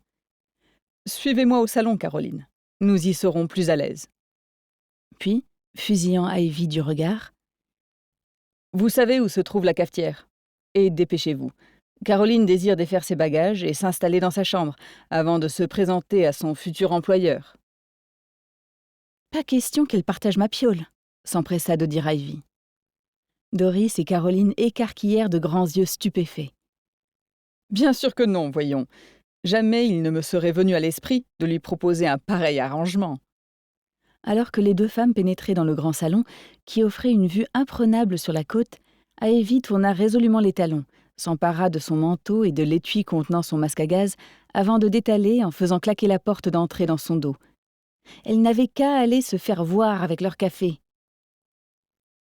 « Suivez-moi au salon, Caroline. Nous y serons plus à l'aise. » Puis, fusillant Ivy du regard, « Vous savez où se trouve la cafetière. Et dépêchez-vous. Caroline désire défaire ses bagages et s'installer dans sa chambre avant de se présenter à son futur employeur. » « Pas question qu'elle partage ma piole », s'empressa de dire Ivy. Doris et Caroline écarquillèrent de grands yeux stupéfaits. « Bien sûr que non, voyons. Jamais il ne me serait venu à l'esprit de lui proposer un pareil arrangement. » Alors que les deux femmes pénétraient dans le grand salon, qui offrait une vue imprenable sur la côte, Ivy tourna résolument les talons, s'empara de son manteau et de l'étui contenant son masque à gaz, avant de détaler en faisant claquer la porte d'entrée dans son dos. Elle n'avait qu'à aller se faire voir avec leur café.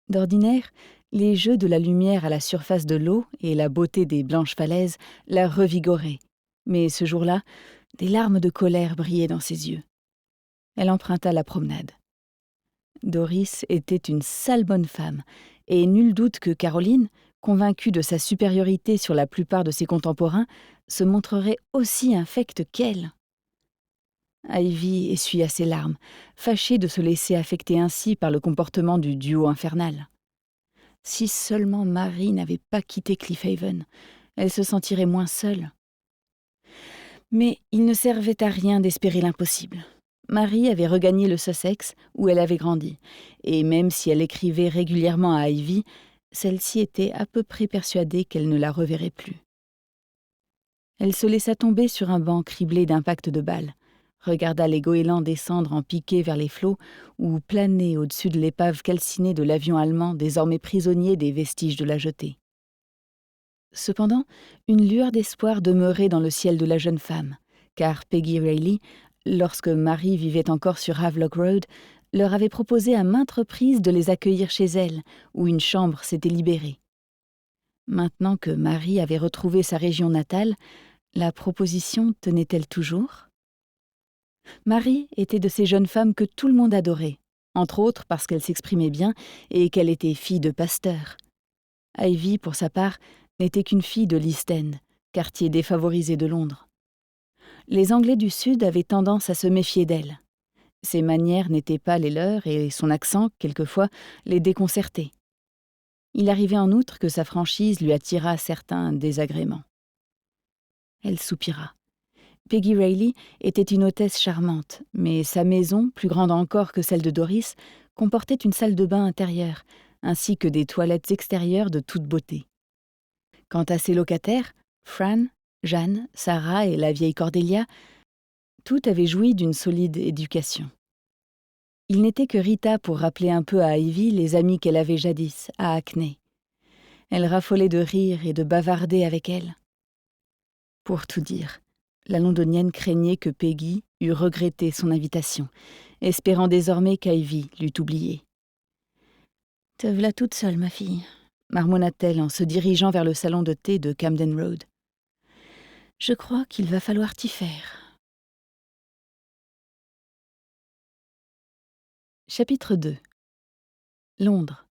D'ordinaire, les jeux de la lumière à la surface de l'eau et la beauté des blanches falaises la revigoraient, mais ce jour-là, des larmes de colère brillaient dans ses yeux. Elle emprunta la promenade. Doris était une sale bonne femme, et nul doute que Caroline, convaincue de sa supériorité sur la plupart de ses contemporains, se montrerait aussi infecte qu'elle. Ivy essuya ses larmes, fâchée de se laisser affecter ainsi par le comportement du duo infernal. Si seulement Marie n'avait pas quitté Cliffhaven, elle se sentirait moins seule. Mais il ne servait à rien d'espérer l'impossible. Marie avait regagné le Sussex, où elle avait grandi, et même si elle écrivait régulièrement à Ivy, celle-ci était à peu près persuadée qu'elle ne la reverrait plus. Elle se laissa tomber sur un banc criblé d'impacts de balles, regarda les goélands descendre en piqué vers les flots ou planer au-dessus de l'épave calcinée de l'avion allemand désormais prisonnier des vestiges de la jetée. Cependant, une lueur d'espoir demeurait dans le ciel de la jeune femme, car Peggy Reilly, lorsque Marie vivait encore sur Havelock Road, leur avait proposé à maintes reprises de les accueillir chez elle, où une chambre s'était libérée. Maintenant que Marie avait retrouvé sa région natale, la proposition tenait-elle toujours ? Marie était de ces jeunes femmes que tout le monde adorait, entre autres parce qu'elle s'exprimait bien et qu'elle était fille de pasteur. Ivy, pour sa part, n'était qu'une fille de l'East End, quartier défavorisé de Londres. Les Anglais du Sud avaient tendance à se méfier d'elle. Ses manières n'étaient pas les leurs et son accent, quelquefois, les déconcertait. Il arrivait en outre que sa franchise lui attirât certains désagréments. Elle soupira. Peggy Reilly était une hôtesse charmante, mais sa maison, plus grande encore que celle de Doris, comportait une salle de bain intérieure, ainsi que des toilettes extérieures de toute beauté. Quant à ses locataires, Fran, Jeanne, Sarah et la vieille Cordelia, toutes avaient joui d'une solide éducation. Il n'était que Rita pour rappeler un peu à Ivy les amis qu'elle avait jadis, à Hackney. Elle raffolait de rire et de bavarder avec elle. Pour tout dire, la londonienne craignait que Peggy eût regretté son invitation, espérant désormais qu'Ivy l'eût oubliée. « Te v'là toute seule, ma fille », marmonna-t-elle en se dirigeant vers le salon de thé de Camden Road. « Je crois qu'il va falloir t'y faire. » Chapitre 2. Londres.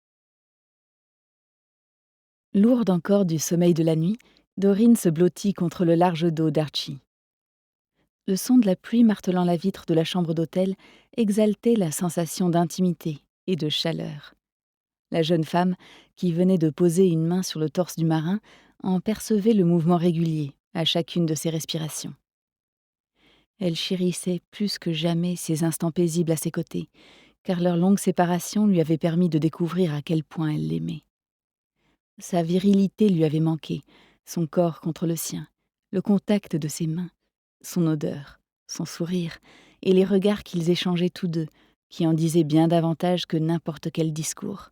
Lourde encore du sommeil de la nuit, Dorine se blottit contre le large dos d'Archie. Le son de la pluie martelant la vitre de la chambre d'hôtel exaltait la sensation d'intimité et de chaleur. La jeune femme, qui venait de poser une main sur le torse du marin, en percevait le mouvement régulier à chacune de ses respirations. Elle chérissait plus que jamais ces instants paisibles à ses côtés, car leur longue séparation lui avait permis de découvrir à quel point elle l'aimait. Sa virilité lui avait manqué, son corps contre le sien, le contact de ses mains, son odeur, son sourire et les regards qu'ils échangeaient tous deux, qui en disaient bien davantage que n'importe quel discours.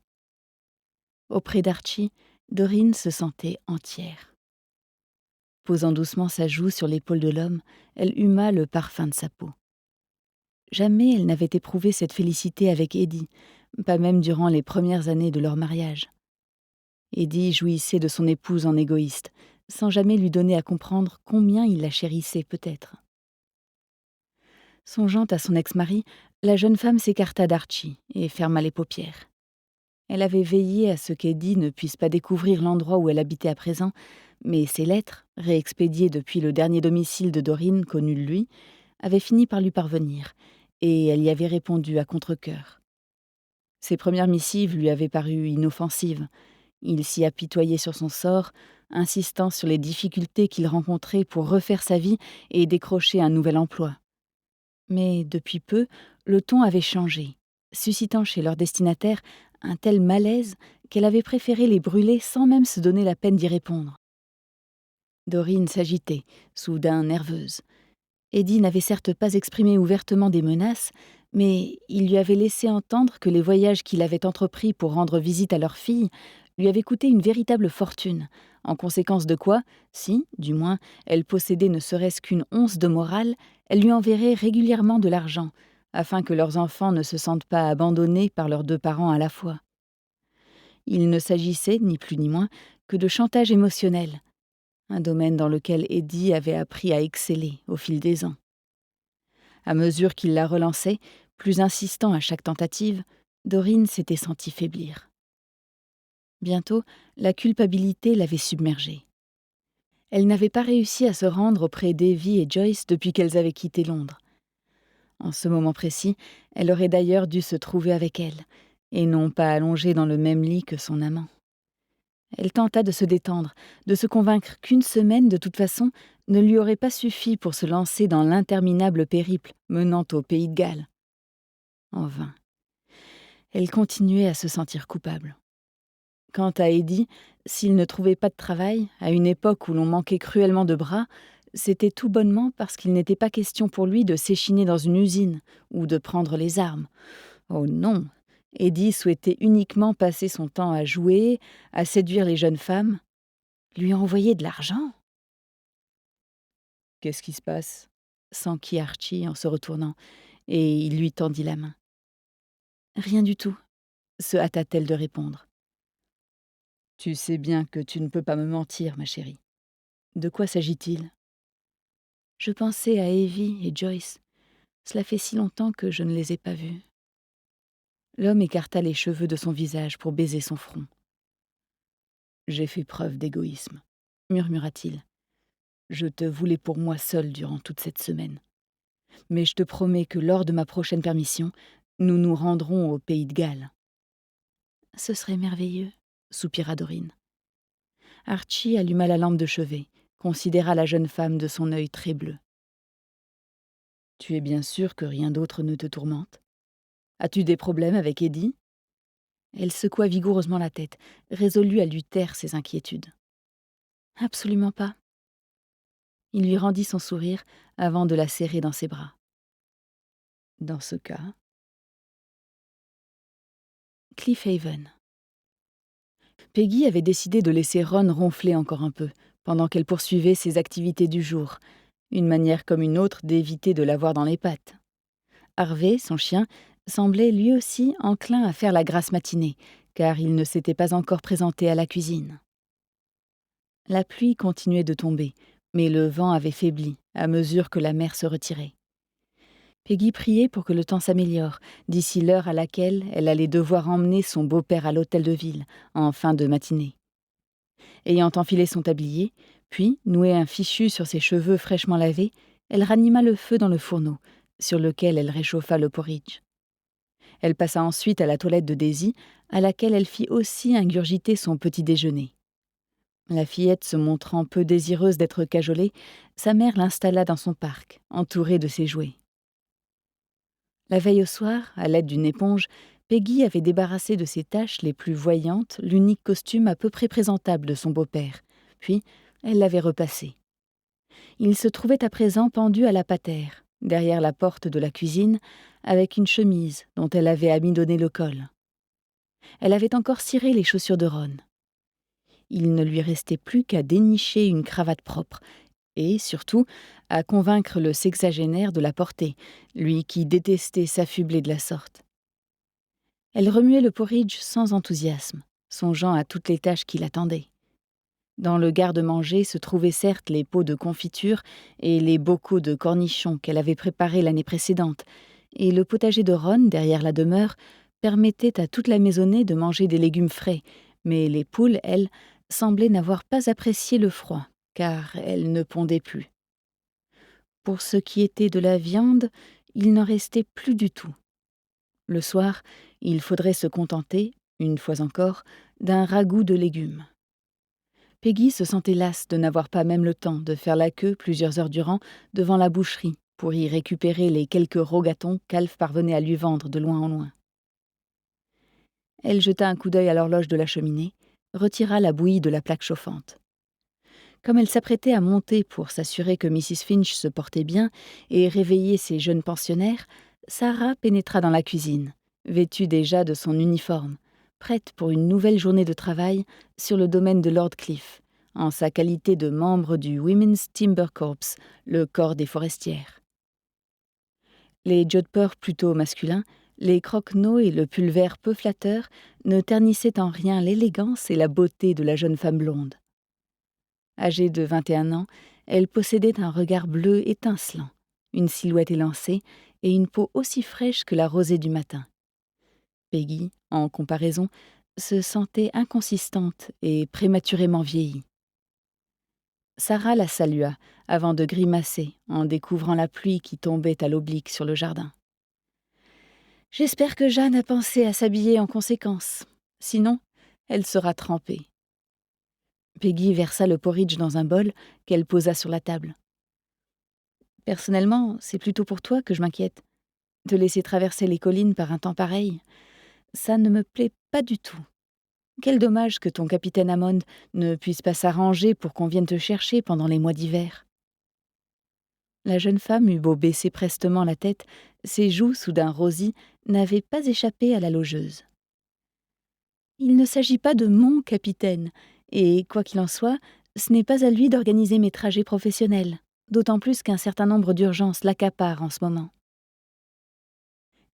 Auprès d'Archie, Dorine se sentait entière. Posant doucement sa joue sur l'épaule de l'homme, elle huma le parfum de sa peau. Jamais elle n'avait éprouvé cette félicité avec Eddie, pas même durant les premières années de leur mariage. Eddie jouissait de son épouse en égoïste, sans jamais lui donner à comprendre combien il la chérissait peut-être. Songeant à son ex-mari, la jeune femme s'écarta d'Archie et ferma les paupières. Elle avait veillé à ce qu'Eddie ne puisse pas découvrir l'endroit où elle habitait à présent, mais ses lettres, réexpédiées depuis le dernier domicile de Dorine connu de lui, avaient fini par lui parvenir, et elle y avait répondu à contre-cœur. Ses premières missives lui avaient paru inoffensives. Il s'y apitoyait sur son sort, insistant sur les difficultés qu'il rencontrait pour refaire sa vie et décrocher un nouvel emploi. Mais depuis peu, le ton avait changé, suscitant chez leur destinataire un tel malaise qu'elle avait préféré les brûler sans même se donner la peine d'y répondre. Dorine s'agitait, soudain nerveuse. Eddie n'avait certes pas exprimé ouvertement des menaces, mais il lui avait laissé entendre que les voyages qu'il avait entrepris pour rendre visite à leur fille lui avaient coûté une véritable fortune, en conséquence de quoi, si, du moins, elle possédait ne serait-ce qu'une once de morale, elle lui enverrait régulièrement de l'argent, afin que leurs enfants ne se sentent pas abandonnés par leurs deux parents à la fois. Il ne s'agissait, ni plus ni moins, que de chantage émotionnel, un domaine dans lequel Eddie avait appris à exceller au fil des ans. À mesure qu'il la relançait, plus insistant à chaque tentative, Dorine s'était sentie faiblir. Bientôt, la culpabilité l'avait submergée. Elle n'avait pas réussi à se rendre auprès d'Evie et Joyce depuis qu'elles avaient quitté Londres. En ce moment précis, elle aurait d'ailleurs dû se trouver avec elles, et non pas allongée dans le même lit que son amant. Elle tenta de se détendre, de se convaincre qu'une semaine, de toute façon, ne lui aurait pas suffi pour se lancer dans l'interminable périple menant au Pays de Galles. En vain. Elle continuait à se sentir coupable. Quant à Eddie, s'il ne trouvait pas de travail, à une époque où l'on manquait cruellement de bras, c'était tout bonnement parce qu'il n'était pas question pour lui de s'échiner dans une usine ou de prendre les armes. Oh non! Eddie souhaitait uniquement passer son temps à jouer, à séduire les jeunes femmes. Lui envoyer de l'argent? Qu'est-ce qui se passe? S'enquit Archie en se retournant, et il lui tendit la main. Rien du tout, se hâta-t-elle de répondre. Tu sais bien que tu ne peux pas me mentir, ma chérie. De quoi s'agit-il? Je pensais à Evie et Joyce. Cela fait si longtemps que je ne les ai pas vus. L'homme écarta les cheveux de son visage pour baiser son front. J'ai fait preuve d'égoïsme, murmura-t-il. Je te voulais pour moi seul durant toute cette semaine. Mais je te promets que lors de ma prochaine permission, nous nous rendrons au Pays de Galles. Ce serait merveilleux, soupira Dorine. Archie alluma la lampe de chevet, considéra la jeune femme de son œil très bleu. Tu es bien sûre que rien d'autre ne te tourmente? As-tu des problèmes avec Eddie? Elle secoua vigoureusement la tête, résolue à lui taire ses inquiétudes. Absolument pas. Il lui rendit son sourire avant de la serrer dans ses bras. Dans ce cas... Cliffhaven. Peggy avait décidé de laisser Ron ronfler encore un peu, pendant qu'elle poursuivait ses activités du jour, une manière comme une autre d'éviter de l'avoir dans les pattes. Harvey, son chien, semblait lui aussi enclin à faire la grasse matinée, car il ne s'était pas encore présenté à la cuisine. La pluie continuait de tomber, mais le vent avait faibli à mesure que la mer se retirait. Peggy priait pour que le temps s'améliore, d'ici l'heure à laquelle elle allait devoir emmener son beau-père à l'hôtel de ville, en fin de matinée. Ayant enfilé son tablier, puis noué un fichu sur ses cheveux fraîchement lavés, elle ranima le feu dans le fourneau, sur lequel elle réchauffa le porridge. Elle passa ensuite à la toilette de Daisy, à laquelle elle fit aussi ingurgiter son petit déjeuner. La fillette se montrant peu désireuse d'être cajolée, sa mère l'installa dans son parc, entourée de ses jouets. La veille au soir, à l'aide d'une éponge, Peggy avait débarrassé de ses taches les plus voyantes l'unique costume à peu près présentable de son beau-père, puis elle l'avait repassé. Il se trouvait à présent pendu à la patère, derrière la porte de la cuisine, avec une chemise dont elle avait amidonné le col. Elle avait encore ciré les chaussures de Ron. Il ne lui restait plus qu'à dénicher une cravate propre et, surtout, à convaincre le sexagénaire de la porter, lui qui détestait s'affubler de la sorte. Elle remuait le porridge sans enthousiasme, songeant à toutes les tâches qui l'attendaient. Dans le garde-manger se trouvaient certes les pots de confiture et les bocaux de cornichons qu'elle avait préparés l'année précédente, et le potager de Ron, derrière la demeure, permettait à toute la maisonnée de manger des légumes frais, mais les poules, elles, semblaient n'avoir pas apprécié le froid, car elles ne pondaient plus. Pour ce qui était de la viande, il n'en restait plus du tout. Le soir, il faudrait se contenter, une fois encore, d'un ragoût de légumes. Peggy se sentait lasse de n'avoir pas même le temps de faire la queue plusieurs heures durant devant la boucherie pour y récupérer les quelques rogatons qu'Alf parvenait à lui vendre de loin en loin. Elle jeta un coup d'œil à l'horloge de la cheminée, retira la bouillie de la plaque chauffante. Comme elle s'apprêtait à monter pour s'assurer que Mrs. Finch se portait bien et réveiller ses jeunes pensionnaires, Sarah pénétra dans la cuisine, vêtue déjà de son uniforme, prête pour une nouvelle journée de travail sur le domaine de Lord Cliff, en sa qualité de membre du Women's Timber Corps, le corps des forestières. Les jodhpurs plutôt masculins, les croquenots et le pull vert peu flatteur ne ternissaient en rien l'élégance et la beauté de la jeune femme blonde. Âgée de 21 ans, elle possédait un regard bleu étincelant, une silhouette élancée et une peau aussi fraîche que la rosée du matin. Peggy, en comparaison, se sentait inconsistante et prématurément vieillie. Sarah la salua avant de grimacer en découvrant la pluie qui tombait à l'oblique sur le jardin. « J'espère que Jeanne a pensé à s'habiller en conséquence. Sinon, elle sera trempée. » Peggy versa le porridge dans un bol qu'elle posa sur la table. « Personnellement, c'est plutôt pour toi que je m'inquiète. Te laisser traverser les collines par un temps pareil, ça ne me plaît pas du tout. Quel dommage que ton capitaine Hammond ne puisse pas s'arranger pour qu'on vienne te chercher pendant les mois d'hiver. » La jeune femme eut beau baisser prestement la tête, ses joues soudain rosies n'avaient pas échappé à la logeuse. « Il ne s'agit pas de mon capitaine, et quoi qu'il en soit, ce n'est pas à lui d'organiser mes trajets professionnels, d'autant plus qu'un certain nombre d'urgences l'accaparent en ce moment. »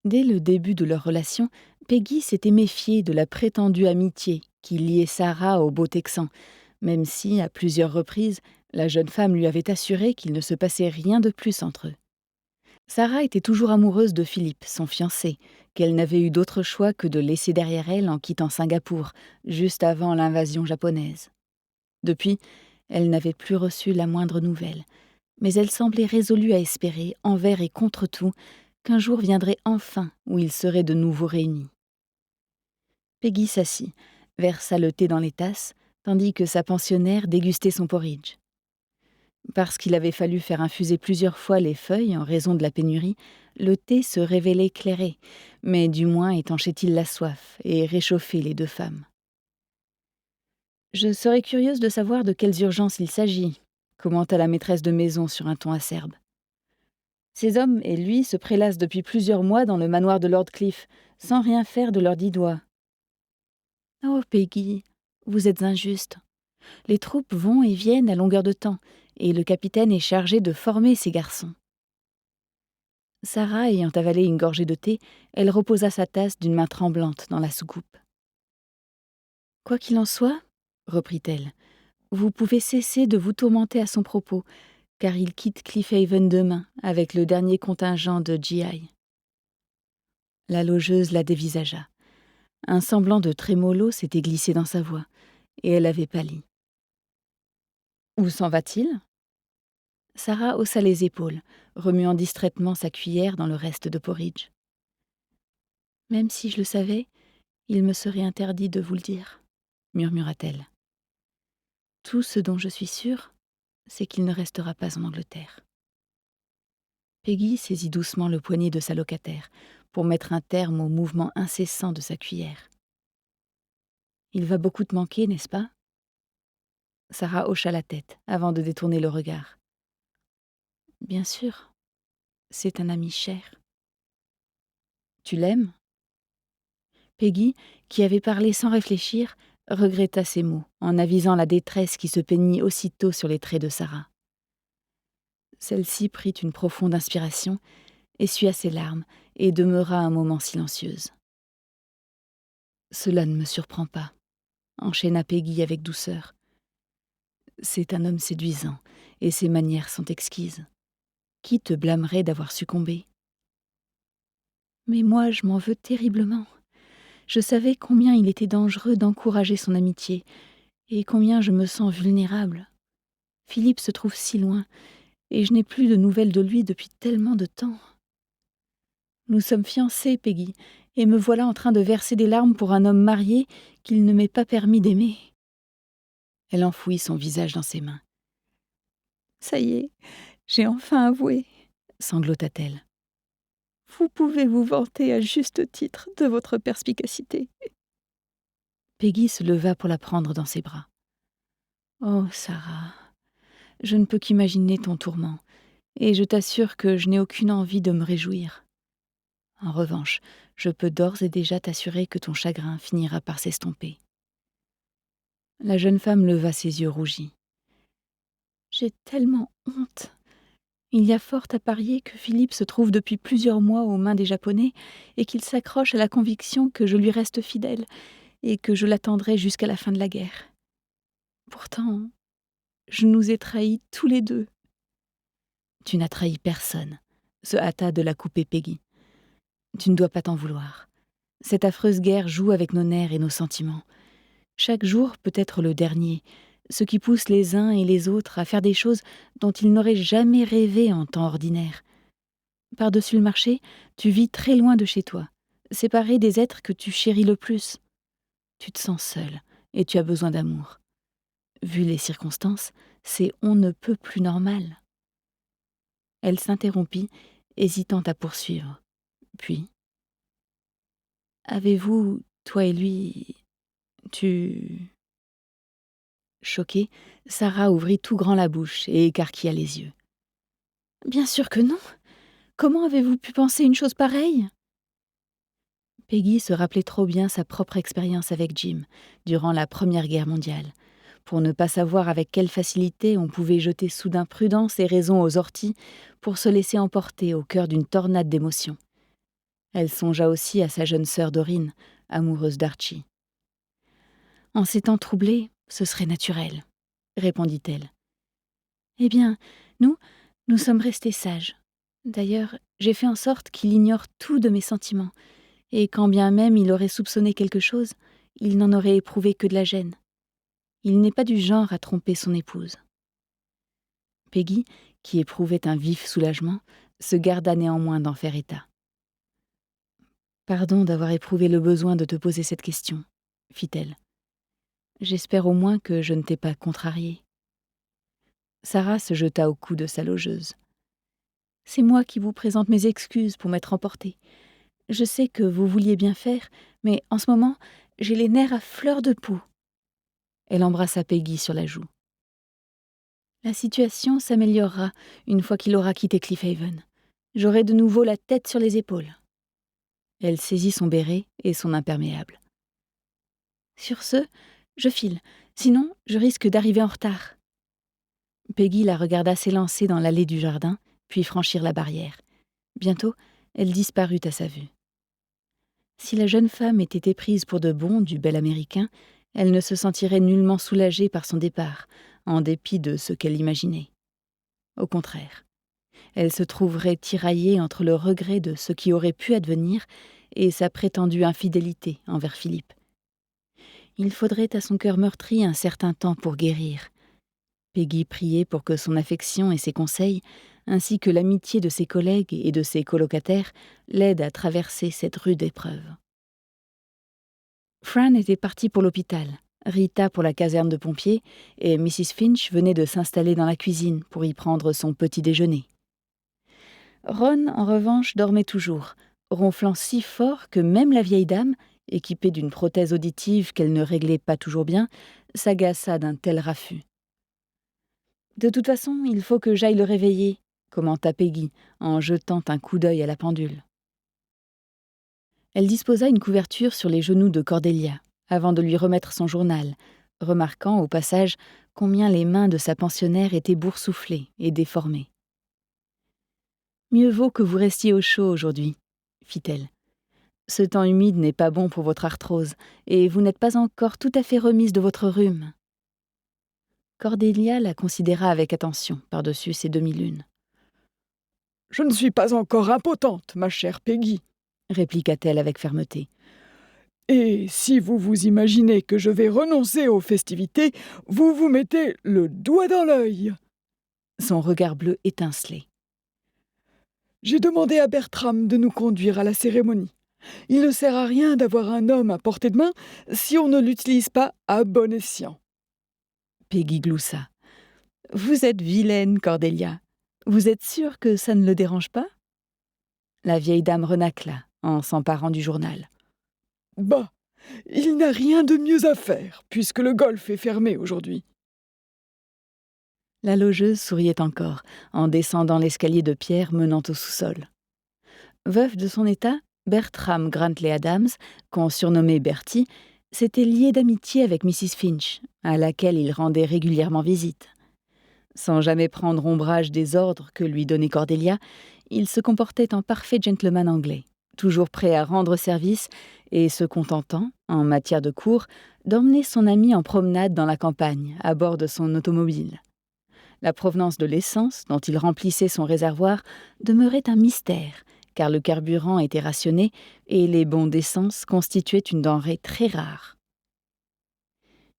Dès le début de leur relation, Peggy s'était méfiée de la prétendue amitié qui liait Sarah au beau Texan, même si, à plusieurs reprises, la jeune femme lui avait assuré qu'il ne se passait rien de plus entre eux. Sarah était toujours amoureuse de Philippe, son fiancé, qu'elle n'avait eu d'autre choix que de laisser derrière elle en quittant Singapour, juste avant l'invasion japonaise. Depuis, elle n'avait plus reçu la moindre nouvelle, mais elle semblait résolue à espérer, envers et contre tout, qu'un jour viendrait enfin où ils seraient de nouveau réunis. Peggy s'assit, versa le thé dans les tasses, tandis que sa pensionnaire dégustait son porridge. Parce qu'il avait fallu faire infuser plusieurs fois les feuilles en raison de la pénurie, le thé se révélait clairé, mais du moins étanchait-il la soif et réchauffait les deux femmes. « Je serais curieuse de savoir de quelles urgences il s'agit », commenta la maîtresse de maison sur un ton acerbe. « Ces hommes et lui se prélassent depuis plusieurs mois dans le manoir de Lord Cliff, sans rien faire de leurs 10 doigts. »« Oh, Peggy, vous êtes injuste. Les troupes vont et viennent à longueur de temps, et le capitaine est chargé de former ces garçons. » Sarah ayant avalé une gorgée de thé, elle reposa sa tasse d'une main tremblante dans la soucoupe. « Quoi qu'il en soit, reprit-elle, vous pouvez cesser de vous tourmenter à son propos, car il quitte Cliffhaven demain avec le dernier contingent de GI. » La logeuse la dévisagea. Un semblant de trémolo s'était glissé dans sa voix, et elle avait pâli. « Où s'en va-t-il » Sarah haussa les épaules, remuant distraitement sa cuillère dans le reste de porridge. « Même si je le savais, il me serait interdit de vous le dire, » murmura-t-elle. « Tout ce dont je suis sûre, c'est qu'il ne restera pas en Angleterre. » Peggy saisit doucement le poignet de sa locataire pour mettre un terme au mouvement incessant de sa cuillère. « Il va beaucoup te manquer, n'est-ce pas ?» Sarah hocha la tête avant de détourner le regard. « Bien sûr, c'est un ami cher. »« Tu l'aimes ?» Peggy, qui avait parlé sans réfléchir, regretta ces mots en avisant la détresse qui se peignit aussitôt sur les traits de Sarah. Celle-ci prit une profonde inspiration, essuya ses larmes et demeura un moment silencieuse. « Cela ne me surprend pas, » enchaîna Peggy avec douceur. « C'est un homme séduisant et ses manières sont exquises. Qui te blâmerait d'avoir succombé ? Mais moi, je m'en veux terriblement. Je savais combien il était dangereux d'encourager son amitié, et combien je me sens vulnérable. Philippe se trouve si loin, et je n'ai plus de nouvelles de lui depuis tellement de temps. Nous sommes fiancés, Peggy, et me voilà en train de verser des larmes pour un homme marié qu'il ne m'est pas permis d'aimer. » Elle enfouit son visage dans ses mains. « Ça y est, j'ai enfin avoué, » sanglota-t-elle. « Vous pouvez vous vanter à juste titre de votre perspicacité. » Peggy se leva pour la prendre dans ses bras. « Oh, Sarah, je ne peux qu'imaginer ton tourment, et je t'assure que je n'ai aucune envie de me réjouir. En revanche, je peux d'ores et déjà t'assurer que ton chagrin finira par s'estomper. » La jeune femme leva ses yeux rougis. « J'ai tellement honte. Il y a fort à parier que Philippe se trouve depuis plusieurs mois aux mains des Japonais et qu'il s'accroche à la conviction que je lui reste fidèle et que je l'attendrai jusqu'à la fin de la guerre. Pourtant, je nous ai trahis tous les deux. » « Tu n'as trahi personne, » se hâta de la couper Peggy. « Tu ne dois pas t'en vouloir. Cette affreuse guerre joue avec nos nerfs et nos sentiments. Chaque jour peut être le dernier, ce qui pousse les uns et les autres à faire des choses dont ils n'auraient jamais rêvé en temps ordinaire. Par-dessus le marché, tu vis très loin de chez toi, séparé des êtres que tu chéris le plus. Tu te sens seul et tu as besoin d'amour. Vu les circonstances, c'est on ne peut plus normal. Elle s'interrompit, hésitant à poursuivre. Puis, avez-vous, toi et lui, Choquée, Sarah ouvrit tout grand la bouche et écarquilla les yeux. Bien sûr que non. Comment avez-vous pu penser une chose pareille? Peggy se rappelait trop bien sa propre expérience avec Jim, durant la Première Guerre mondiale, pour ne pas savoir avec quelle facilité on pouvait jeter soudain prudence et raison aux orties pour se laisser emporter au cœur d'une tornade d'émotions. Elle songea aussi à sa jeune sœur Dorine, amoureuse d'Archie. « En ces temps troublés, ce serait naturel, » répondit-elle. « Eh bien, nous sommes restés sages. D'ailleurs, j'ai fait en sorte qu'il ignore tout de mes sentiments, et quand bien même il aurait soupçonné quelque chose, il n'en aurait éprouvé que de la gêne. Il n'est pas du genre à tromper son épouse. » Peggy, qui éprouvait un vif soulagement, se garda néanmoins d'en faire état. « Pardon d'avoir éprouvé le besoin de te poser cette question, » fit-elle. « J'espère au moins que je ne t'ai pas contrariée. » Sarah se jeta au cou de sa logeuse. « C'est moi qui vous présente mes excuses pour m'être emportée. Je sais que vous vouliez bien faire, mais en ce moment, j'ai les nerfs à fleur de peau. » Elle embrassa Peggy sur la joue. « La situation s'améliorera une fois qu'il aura quitté Cliffhaven. J'aurai de nouveau la tête sur les épaules. » Elle saisit son béret et son imperméable. « Sur ce, je file, sinon je risque d'arriver en retard. » Peggy la regarda s'élancer dans l'allée du jardin, puis franchir la barrière. Bientôt, elle disparut à sa vue. Si la jeune femme était éprise pour de bon du bel Américain, elle ne se sentirait nullement soulagée par son départ, en dépit de ce qu'elle imaginait. Au contraire, elle se trouverait tiraillée entre le regret de ce qui aurait pu advenir et sa prétendue infidélité envers Philippe. Il faudrait à son cœur meurtri un certain temps pour guérir. Peggy priait pour que son affection et ses conseils, ainsi que l'amitié de ses collègues et de ses colocataires, l'aident à traverser cette rude épreuve. Fran était partie pour l'hôpital, Rita pour la caserne de pompiers, et Mrs. Finch venait de s'installer dans la cuisine pour y prendre son petit déjeuner. Ron, en revanche, dormait toujours, ronflant si fort que même la vieille dame, équipée d'une prothèse auditive qu'elle ne réglait pas toujours bien, s'agaça d'un tel raffut. « De toute façon, il faut que j'aille le réveiller, » commenta Peggy, en jetant un coup d'œil à la pendule. Elle disposa une couverture sur les genoux de Cordelia, avant de lui remettre son journal, remarquant au passage combien les mains de sa pensionnaire étaient boursouflées et déformées. « Mieux vaut que vous restiez au chaud aujourd'hui, » fit-elle. « Ce temps humide n'est pas bon pour votre arthrose, et vous n'êtes pas encore tout à fait remise de votre rhume. » Cordelia la considéra avec attention par-dessus ses demi-lunes. « Je ne suis pas encore impotente, ma chère Peggy, » répliqua-t-elle avec fermeté. « Et si vous vous imaginez que je vais renoncer aux festivités, vous vous mettez le doigt dans l'œil. » Son regard bleu étincelait. « J'ai demandé à Bertram de nous conduire à la cérémonie. Il ne sert à rien d'avoir un homme à portée de main si on ne l'utilise pas à bon escient. » Peggy gloussa. « Vous êtes vilaine, Cordelia. Vous êtes sûre que ça ne le dérange pas ?» La vieille dame renacla, en s'emparant du journal. « Bah, il n'a rien de mieux à faire, puisque le golf est fermé aujourd'hui. » La logeuse souriait encore, en descendant l'escalier de pierre menant au sous-sol. Veuf de son état, Bertram Grantley Adams, qu'on surnommait Bertie, s'était lié d'amitié avec Mrs. Finch, à laquelle il rendait régulièrement visite. Sans jamais prendre ombrage des ordres que lui donnait Cordelia, il se comportait en parfait gentleman anglais, toujours prêt à rendre service et se contentant, en matière de cour, d'emmener son ami en promenade dans la campagne, à bord de son automobile. La provenance de l'essence dont il remplissait son réservoir demeurait un mystère, car le carburant était rationné et les bons d'essence constituaient une denrée très rare.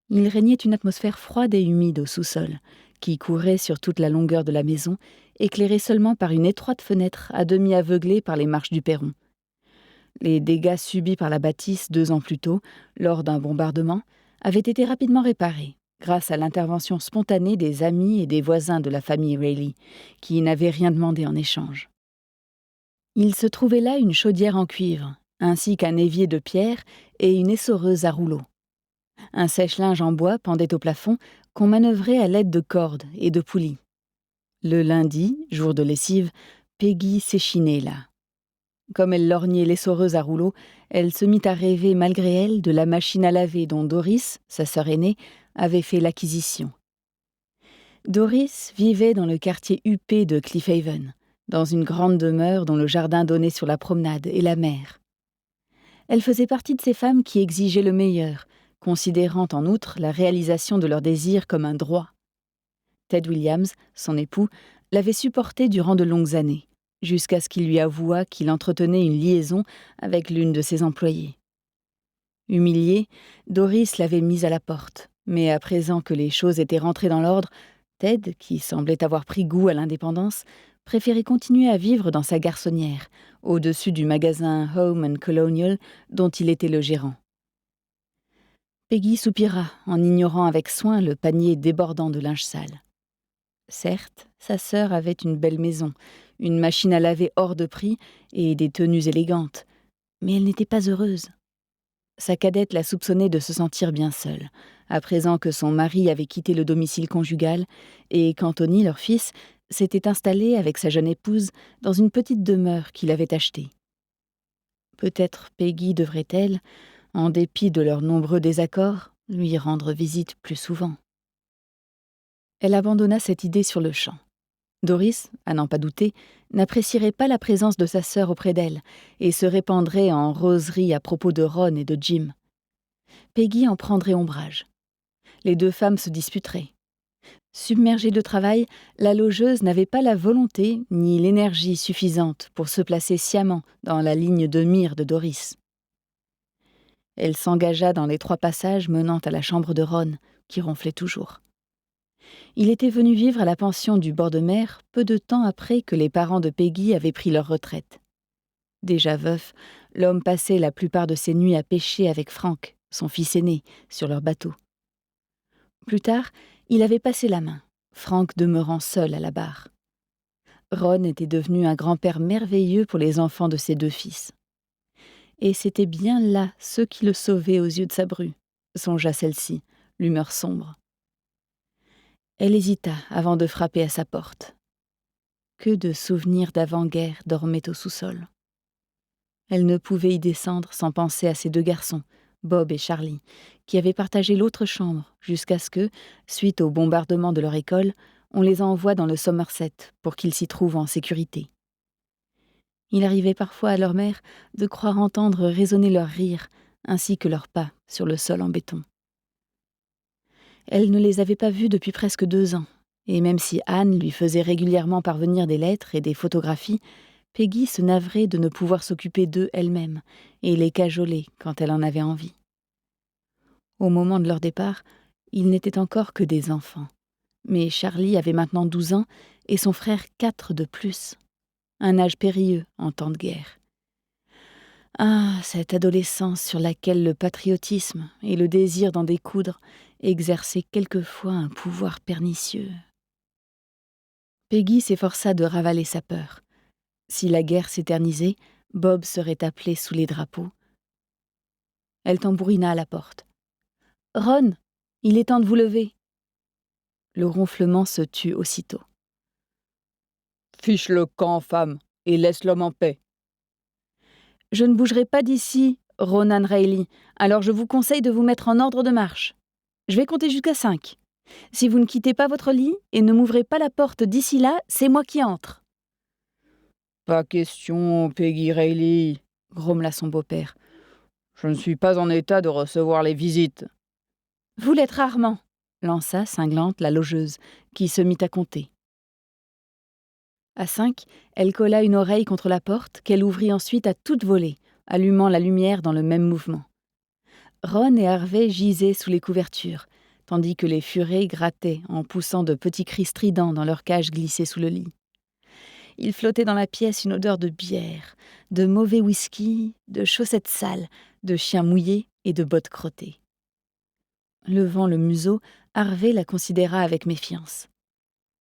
Il régnait une atmosphère froide et humide au sous-sol, qui courait sur toute la longueur de la maison, éclairée seulement par une étroite fenêtre à demi aveuglée par les marches du perron. Les dégâts subis par la bâtisse 2 ans plus tôt, lors d'un bombardement, avaient été rapidement réparés, grâce à l'intervention spontanée des amis et des voisins de la famille Rayleigh, qui n'avaient rien demandé en échange. Il se trouvait là une chaudière en cuivre, ainsi qu'un évier de pierre et une essoreuse à rouleau. Un sèche-linge en bois pendait au plafond, qu'on manœuvrait à l'aide de cordes et de poulies. Le lundi, jour de lessive, Peggy s'échinait là. Comme elle lorgnait l'essoreuse à rouleau, elle se mit à rêver malgré elle de la machine à laver dont Doris, sa sœur aînée, avait fait l'acquisition. Doris vivait dans le quartier huppé de Cliffhaven, dans une grande demeure dont le jardin donnait sur la promenade et la mer. Elle faisait partie de ces femmes qui exigeaient le meilleur, considérant en outre la réalisation de leurs désirs comme un droit. Ted Williams, son époux, l'avait supportée durant de longues années, jusqu'à ce qu'il lui avouât qu'il entretenait une liaison avec l'une de ses employées. Humiliée, Doris l'avait mise à la porte, mais à présent que les choses étaient rentrées dans l'ordre, Ted, qui semblait avoir pris goût à l'indépendance, préférait continuer à vivre dans sa garçonnière, au-dessus du magasin Home and Colonial dont il était le gérant. Peggy soupira en ignorant avec soin le panier débordant de linge sale. Certes, sa sœur avait une belle maison, une machine à laver hors de prix et des tenues élégantes, mais elle n'était pas heureuse. Sa cadette la soupçonnait de se sentir bien seule, à présent que son mari avait quitté le domicile conjugal et qu'Anthony, leur fils, s'était installé avec sa jeune épouse dans une petite demeure qu'il avait achetée. Peut-être Peggy devrait-elle, en dépit de leurs nombreux désaccords, lui rendre visite plus souvent. Elle abandonna cette idée sur le champ. Doris, à n'en pas douter, n'apprécierait pas la présence de sa sœur auprès d'elle et se répandrait en rôseries à propos de Ron et de Jim. Peggy en prendrait ombrage. Les 2 femmes se disputeraient. Submergée de travail, la logeuse n'avait pas la volonté ni l'énergie suffisante pour se placer sciemment dans la ligne de mire de Doris. Elle s'engagea dans les 3 passages menant à la chambre de Ron, qui ronflait toujours. Il était venu vivre à la pension du bord de mer peu de temps après que les parents de Peggy avaient pris leur retraite. Déjà veuf, l'homme passait la plupart de ses nuits à pêcher avec Frank, son fils aîné, sur leur bateau. Plus tard, il avait passé la main, Frank demeurant seul à la barre. Ron était devenu un grand-père merveilleux pour les enfants de ses 2 fils. Et c'était bien là ce qui le sauvait aux yeux de sa bru, songea celle-ci, l'humeur sombre. Elle hésita avant de frapper à sa porte. Que de souvenirs d'avant-guerre dormaient au sous-sol. Elle ne pouvait y descendre sans penser à ses 2 garçons, Bob et Charlie, qui avaient partagé l'autre chambre jusqu'à ce que, suite au bombardement de leur école, on les envoie dans le Somerset pour qu'ils s'y trouvent en sécurité. Il arrivait parfois à leur mère de croire entendre résonner leurs rires ainsi que leurs pas sur le sol en béton. Elle ne les avait pas vus depuis presque 2 ans, et même si Anne lui faisait régulièrement parvenir des lettres et des photographies, Peggy se navrait de ne pouvoir s'occuper d'eux elle-même et les cajoler quand elle en avait envie. Au moment de leur départ, ils n'étaient encore que des enfants, mais Charlie avait maintenant 12 ans et son frère 4 de plus. Un âge périlleux en temps de guerre. Ah, cette adolescence sur laquelle le patriotisme et le désir d'en découdre exerçaient quelquefois un pouvoir pernicieux. Peggy s'efforça de ravaler sa peur. Si la guerre s'éternisait, Bob serait appelé sous les drapeaux. Elle tambourina à la porte. « Ron, il est temps de vous lever. » Le ronflement se tut aussitôt. « Fiche le camp, femme, et laisse l'homme en paix. » « Je ne bougerai pas d'ici, Ronan Rayleigh, alors je vous conseille de vous mettre en ordre de marche. Je vais compter jusqu'à 5. Si vous ne quittez pas votre lit et ne m'ouvrez pas la porte d'ici là, c'est moi qui entre. » « Pas question, Peggy Rayleigh, » grommela son beau-père. « Je ne suis pas en état de recevoir les visites. » « Vous l'êtes rarement, » lança cinglante la logeuse, qui se mit à compter. À 5, elle colla une oreille contre la porte qu'elle ouvrit ensuite à toute volée, allumant la lumière dans le même mouvement. Ron et Harvey gisaient sous les couvertures, tandis que les furets grattaient en poussant de petits cris stridents dans leur cage glissée sous le lit. Il flottait dans la pièce une odeur de bière, de mauvais whisky, de chaussettes sales, de chiens mouillés et de bottes crottées. Levant le museau, Harvey la considéra avec méfiance.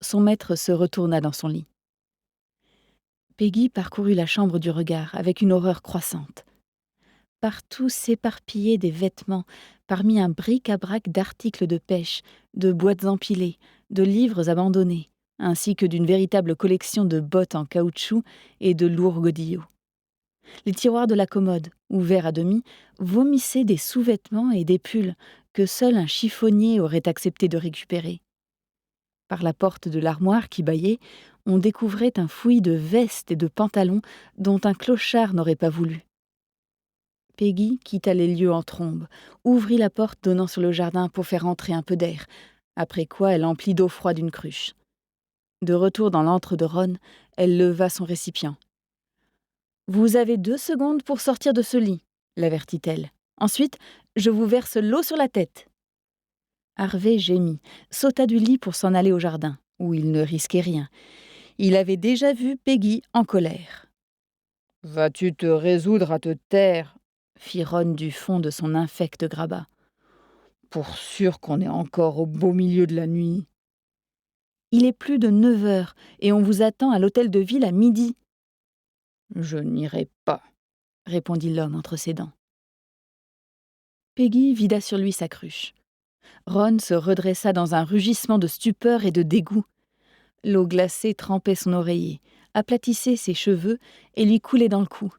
Son maître se retourna dans son lit. Peggy parcourut la chambre du regard avec une horreur croissante. Partout s'éparpillaient des vêtements, parmi un bric-à-brac d'articles de pêche, de boîtes empilées, de livres abandonnés, ainsi que d'une véritable collection de bottes en caoutchouc et de lourds godillots. Les tiroirs de la commode, ouverts à demi, vomissaient des sous-vêtements et des pulls que seul un chiffonnier aurait accepté de récupérer. Par la porte de l'armoire qui bâillait, on découvrait un fouillis de vestes et de pantalons dont un clochard n'aurait pas voulu. Peggy quitta les lieux en trombe, ouvrit la porte donnant sur le jardin pour faire entrer un peu d'air, après quoi elle emplit d'eau froide une cruche. De retour dans l'antre de Ron, elle leva son récipient. « Vous avez 2 secondes pour sortir de ce lit, » l'avertit-elle. « Ensuite, je vous verse l'eau sur la tête. » Harvey gémit, sauta du lit pour s'en aller au jardin, où il ne risquait rien. Il avait déjà vu Peggy en colère. « Vas-tu te résoudre à te taire ?» fit Ron du fond de son infect grabat. « Pour sûr qu'on est encore au beau milieu de la nuit. »« Il est plus de 9 heures et on vous attend à l'hôtel de ville à midi. »« Je n'irai pas, » répondit l'homme entre ses dents. Peggy vida sur lui sa cruche. Ron se redressa dans un rugissement de stupeur et de dégoût. L'eau glacée trempait son oreiller, aplatissait ses cheveux et lui coulait dans le cou.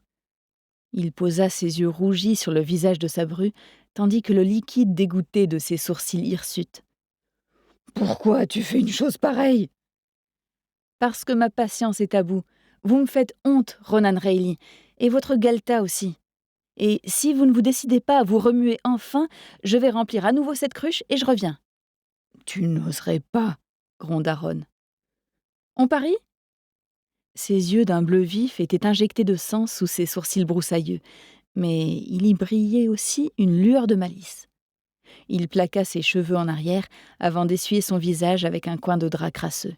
Il posa ses yeux rougis sur le visage de sa bru, tandis que le liquide dégouttait de ses sourcils hirsutes. « Pourquoi as-tu fait une chose pareille ?»« Parce que ma patience est à bout. Vous me faites honte, Ronan Reilly, et votre Galta aussi. Et si vous ne vous décidez pas à vous remuer enfin, je vais remplir à nouveau cette cruche et je reviens. »« Tu n'oserais pas, » gronda Ron. « On parie ?» Ses yeux d'un bleu vif étaient injectés de sang sous ses sourcils broussailleux, mais il y brillait aussi une lueur de malice. Il plaqua ses cheveux en arrière avant d'essuyer son visage avec un coin de drap crasseux.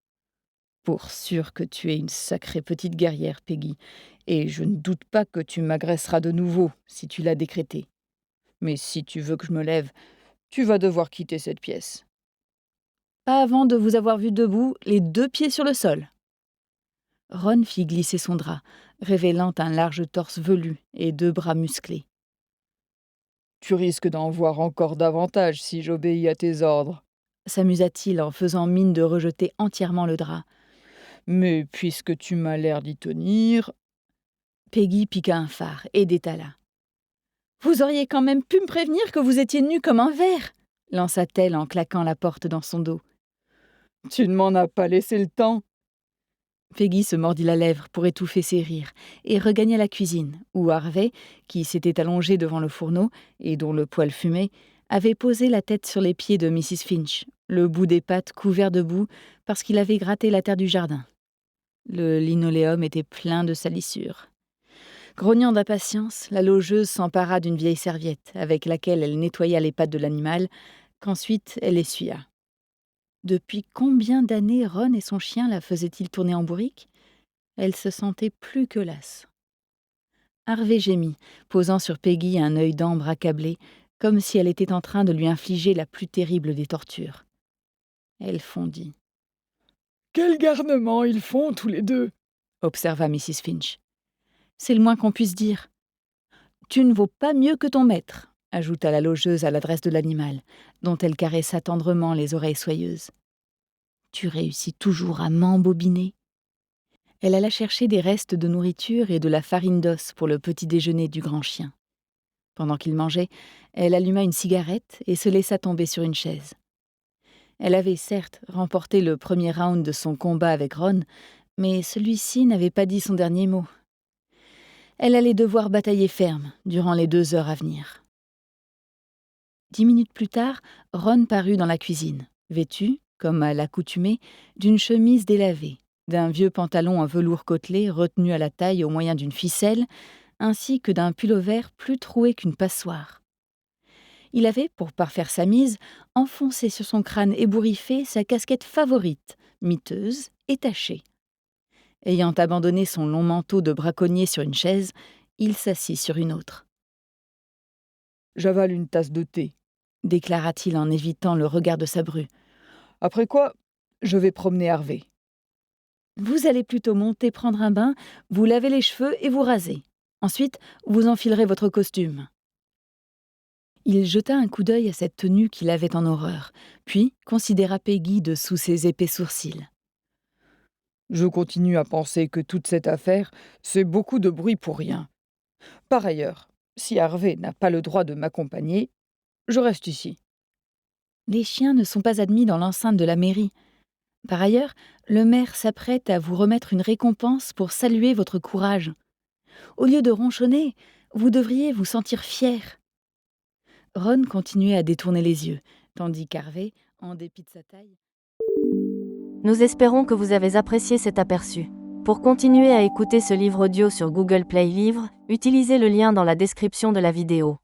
« Pour sûr que tu es une sacrée petite guerrière, Peggy, et je ne doute pas que tu m'agresseras de nouveau si tu l'as décrété. Mais si tu veux que je me lève, tu vas devoir quitter cette pièce. » « Pas avant de vous avoir vu debout, les 2 pieds sur le sol. » Ron fit glisser son drap, révélant un large torse velu et 2 bras musclés. « Tu risques d'en voir encore davantage si j'obéis à tes ordres, » s'amusa-t-il en faisant mine de rejeter entièrement le drap. « Mais puisque tu m'as l'air d'y tenir... » Peggy piqua un phare et détala. « Vous auriez quand même pu me prévenir que vous étiez nu comme un verre !» lança-t-elle en claquant la porte dans son dos. « Tu ne m'en as pas laissé le temps !» Peggy se mordit la lèvre pour étouffer ses rires et regagna la cuisine, où Harvey, qui s'était allongé devant le fourneau et dont le poêle fumait, avait posé la tête sur les pieds de Mrs. Finch, le bout des pattes couvert de boue parce qu'il avait gratté la terre du jardin. Le linoléum était plein de salissures. Grognant d'impatience, la logeuse s'empara d'une vieille serviette avec laquelle elle nettoya les pattes de l'animal, qu'ensuite elle essuya. Depuis combien d'années Ron et son chien la faisaient-ils tourner en bourrique ? Elle se sentait plus que lasse. Harvey gémit, posant sur Peggy un œil d'ambre accablé, comme si elle était en train de lui infliger la plus terrible des tortures. Elle fondit. « Quel garnement ils font tous les 2 !» observa Mrs. Finch. « C'est le moins qu'on puisse dire. »« Tu ne vaux pas mieux que ton maître », ajouta la logeuse à l'adresse de l'animal, dont elle caressa tendrement les oreilles soyeuses. « Tu réussis toujours à m'embobiner. » Elle alla chercher des restes de nourriture et de la farine d'os pour le petit déjeuner du grand chien. Pendant qu'il mangeait, elle alluma une cigarette et se laissa tomber sur une chaise. Elle avait certes remporté le premier round de son combat avec Ron, mais celui-ci n'avait pas dit son dernier mot. Elle allait devoir batailler ferme durant les 2 heures à venir. 10 minutes plus tard, Ron parut dans la cuisine, vêtu, comme à l'accoutumée, d'une chemise délavée, d'un vieux pantalon en velours côtelé retenu à la taille au moyen d'une ficelle, ainsi que d'un pull-over plus troué qu'une passoire. Il avait, pour parfaire sa mise, enfoncé sur son crâne ébouriffé sa casquette favorite, miteuse et tachée. Ayant abandonné son long manteau de braconnier sur une chaise, il s'assit sur une autre. « J'avale une tasse de thé, » déclara-t-il en évitant le regard de sa bru. « Après quoi, je vais promener Harvey. » Vous allez plutôt monter prendre un bain, vous lavez les cheveux et vous raser. Ensuite, vous enfilerez votre costume. Il jeta un coup d'œil à cette tenue qu'il avait en horreur, puis considéra Peggy de sous ses épais sourcils. « Je continue à penser que toute cette affaire, c'est beaucoup de bruit pour rien. Par ailleurs, si Harvey n'a pas le droit de m'accompagner, je reste ici. » Les chiens ne sont pas admis dans l'enceinte de la mairie. Par ailleurs, le maire s'apprête à vous remettre une récompense pour saluer votre courage. Au lieu de ronchonner, vous devriez vous sentir fier. Ron continuait à détourner les yeux, tandis qu'Harvey, en dépit de sa taille... Nous espérons que vous avez apprécié cet aperçu. Pour continuer à écouter ce livre audio sur Google Play Livres, utilisez le lien dans la description de la vidéo.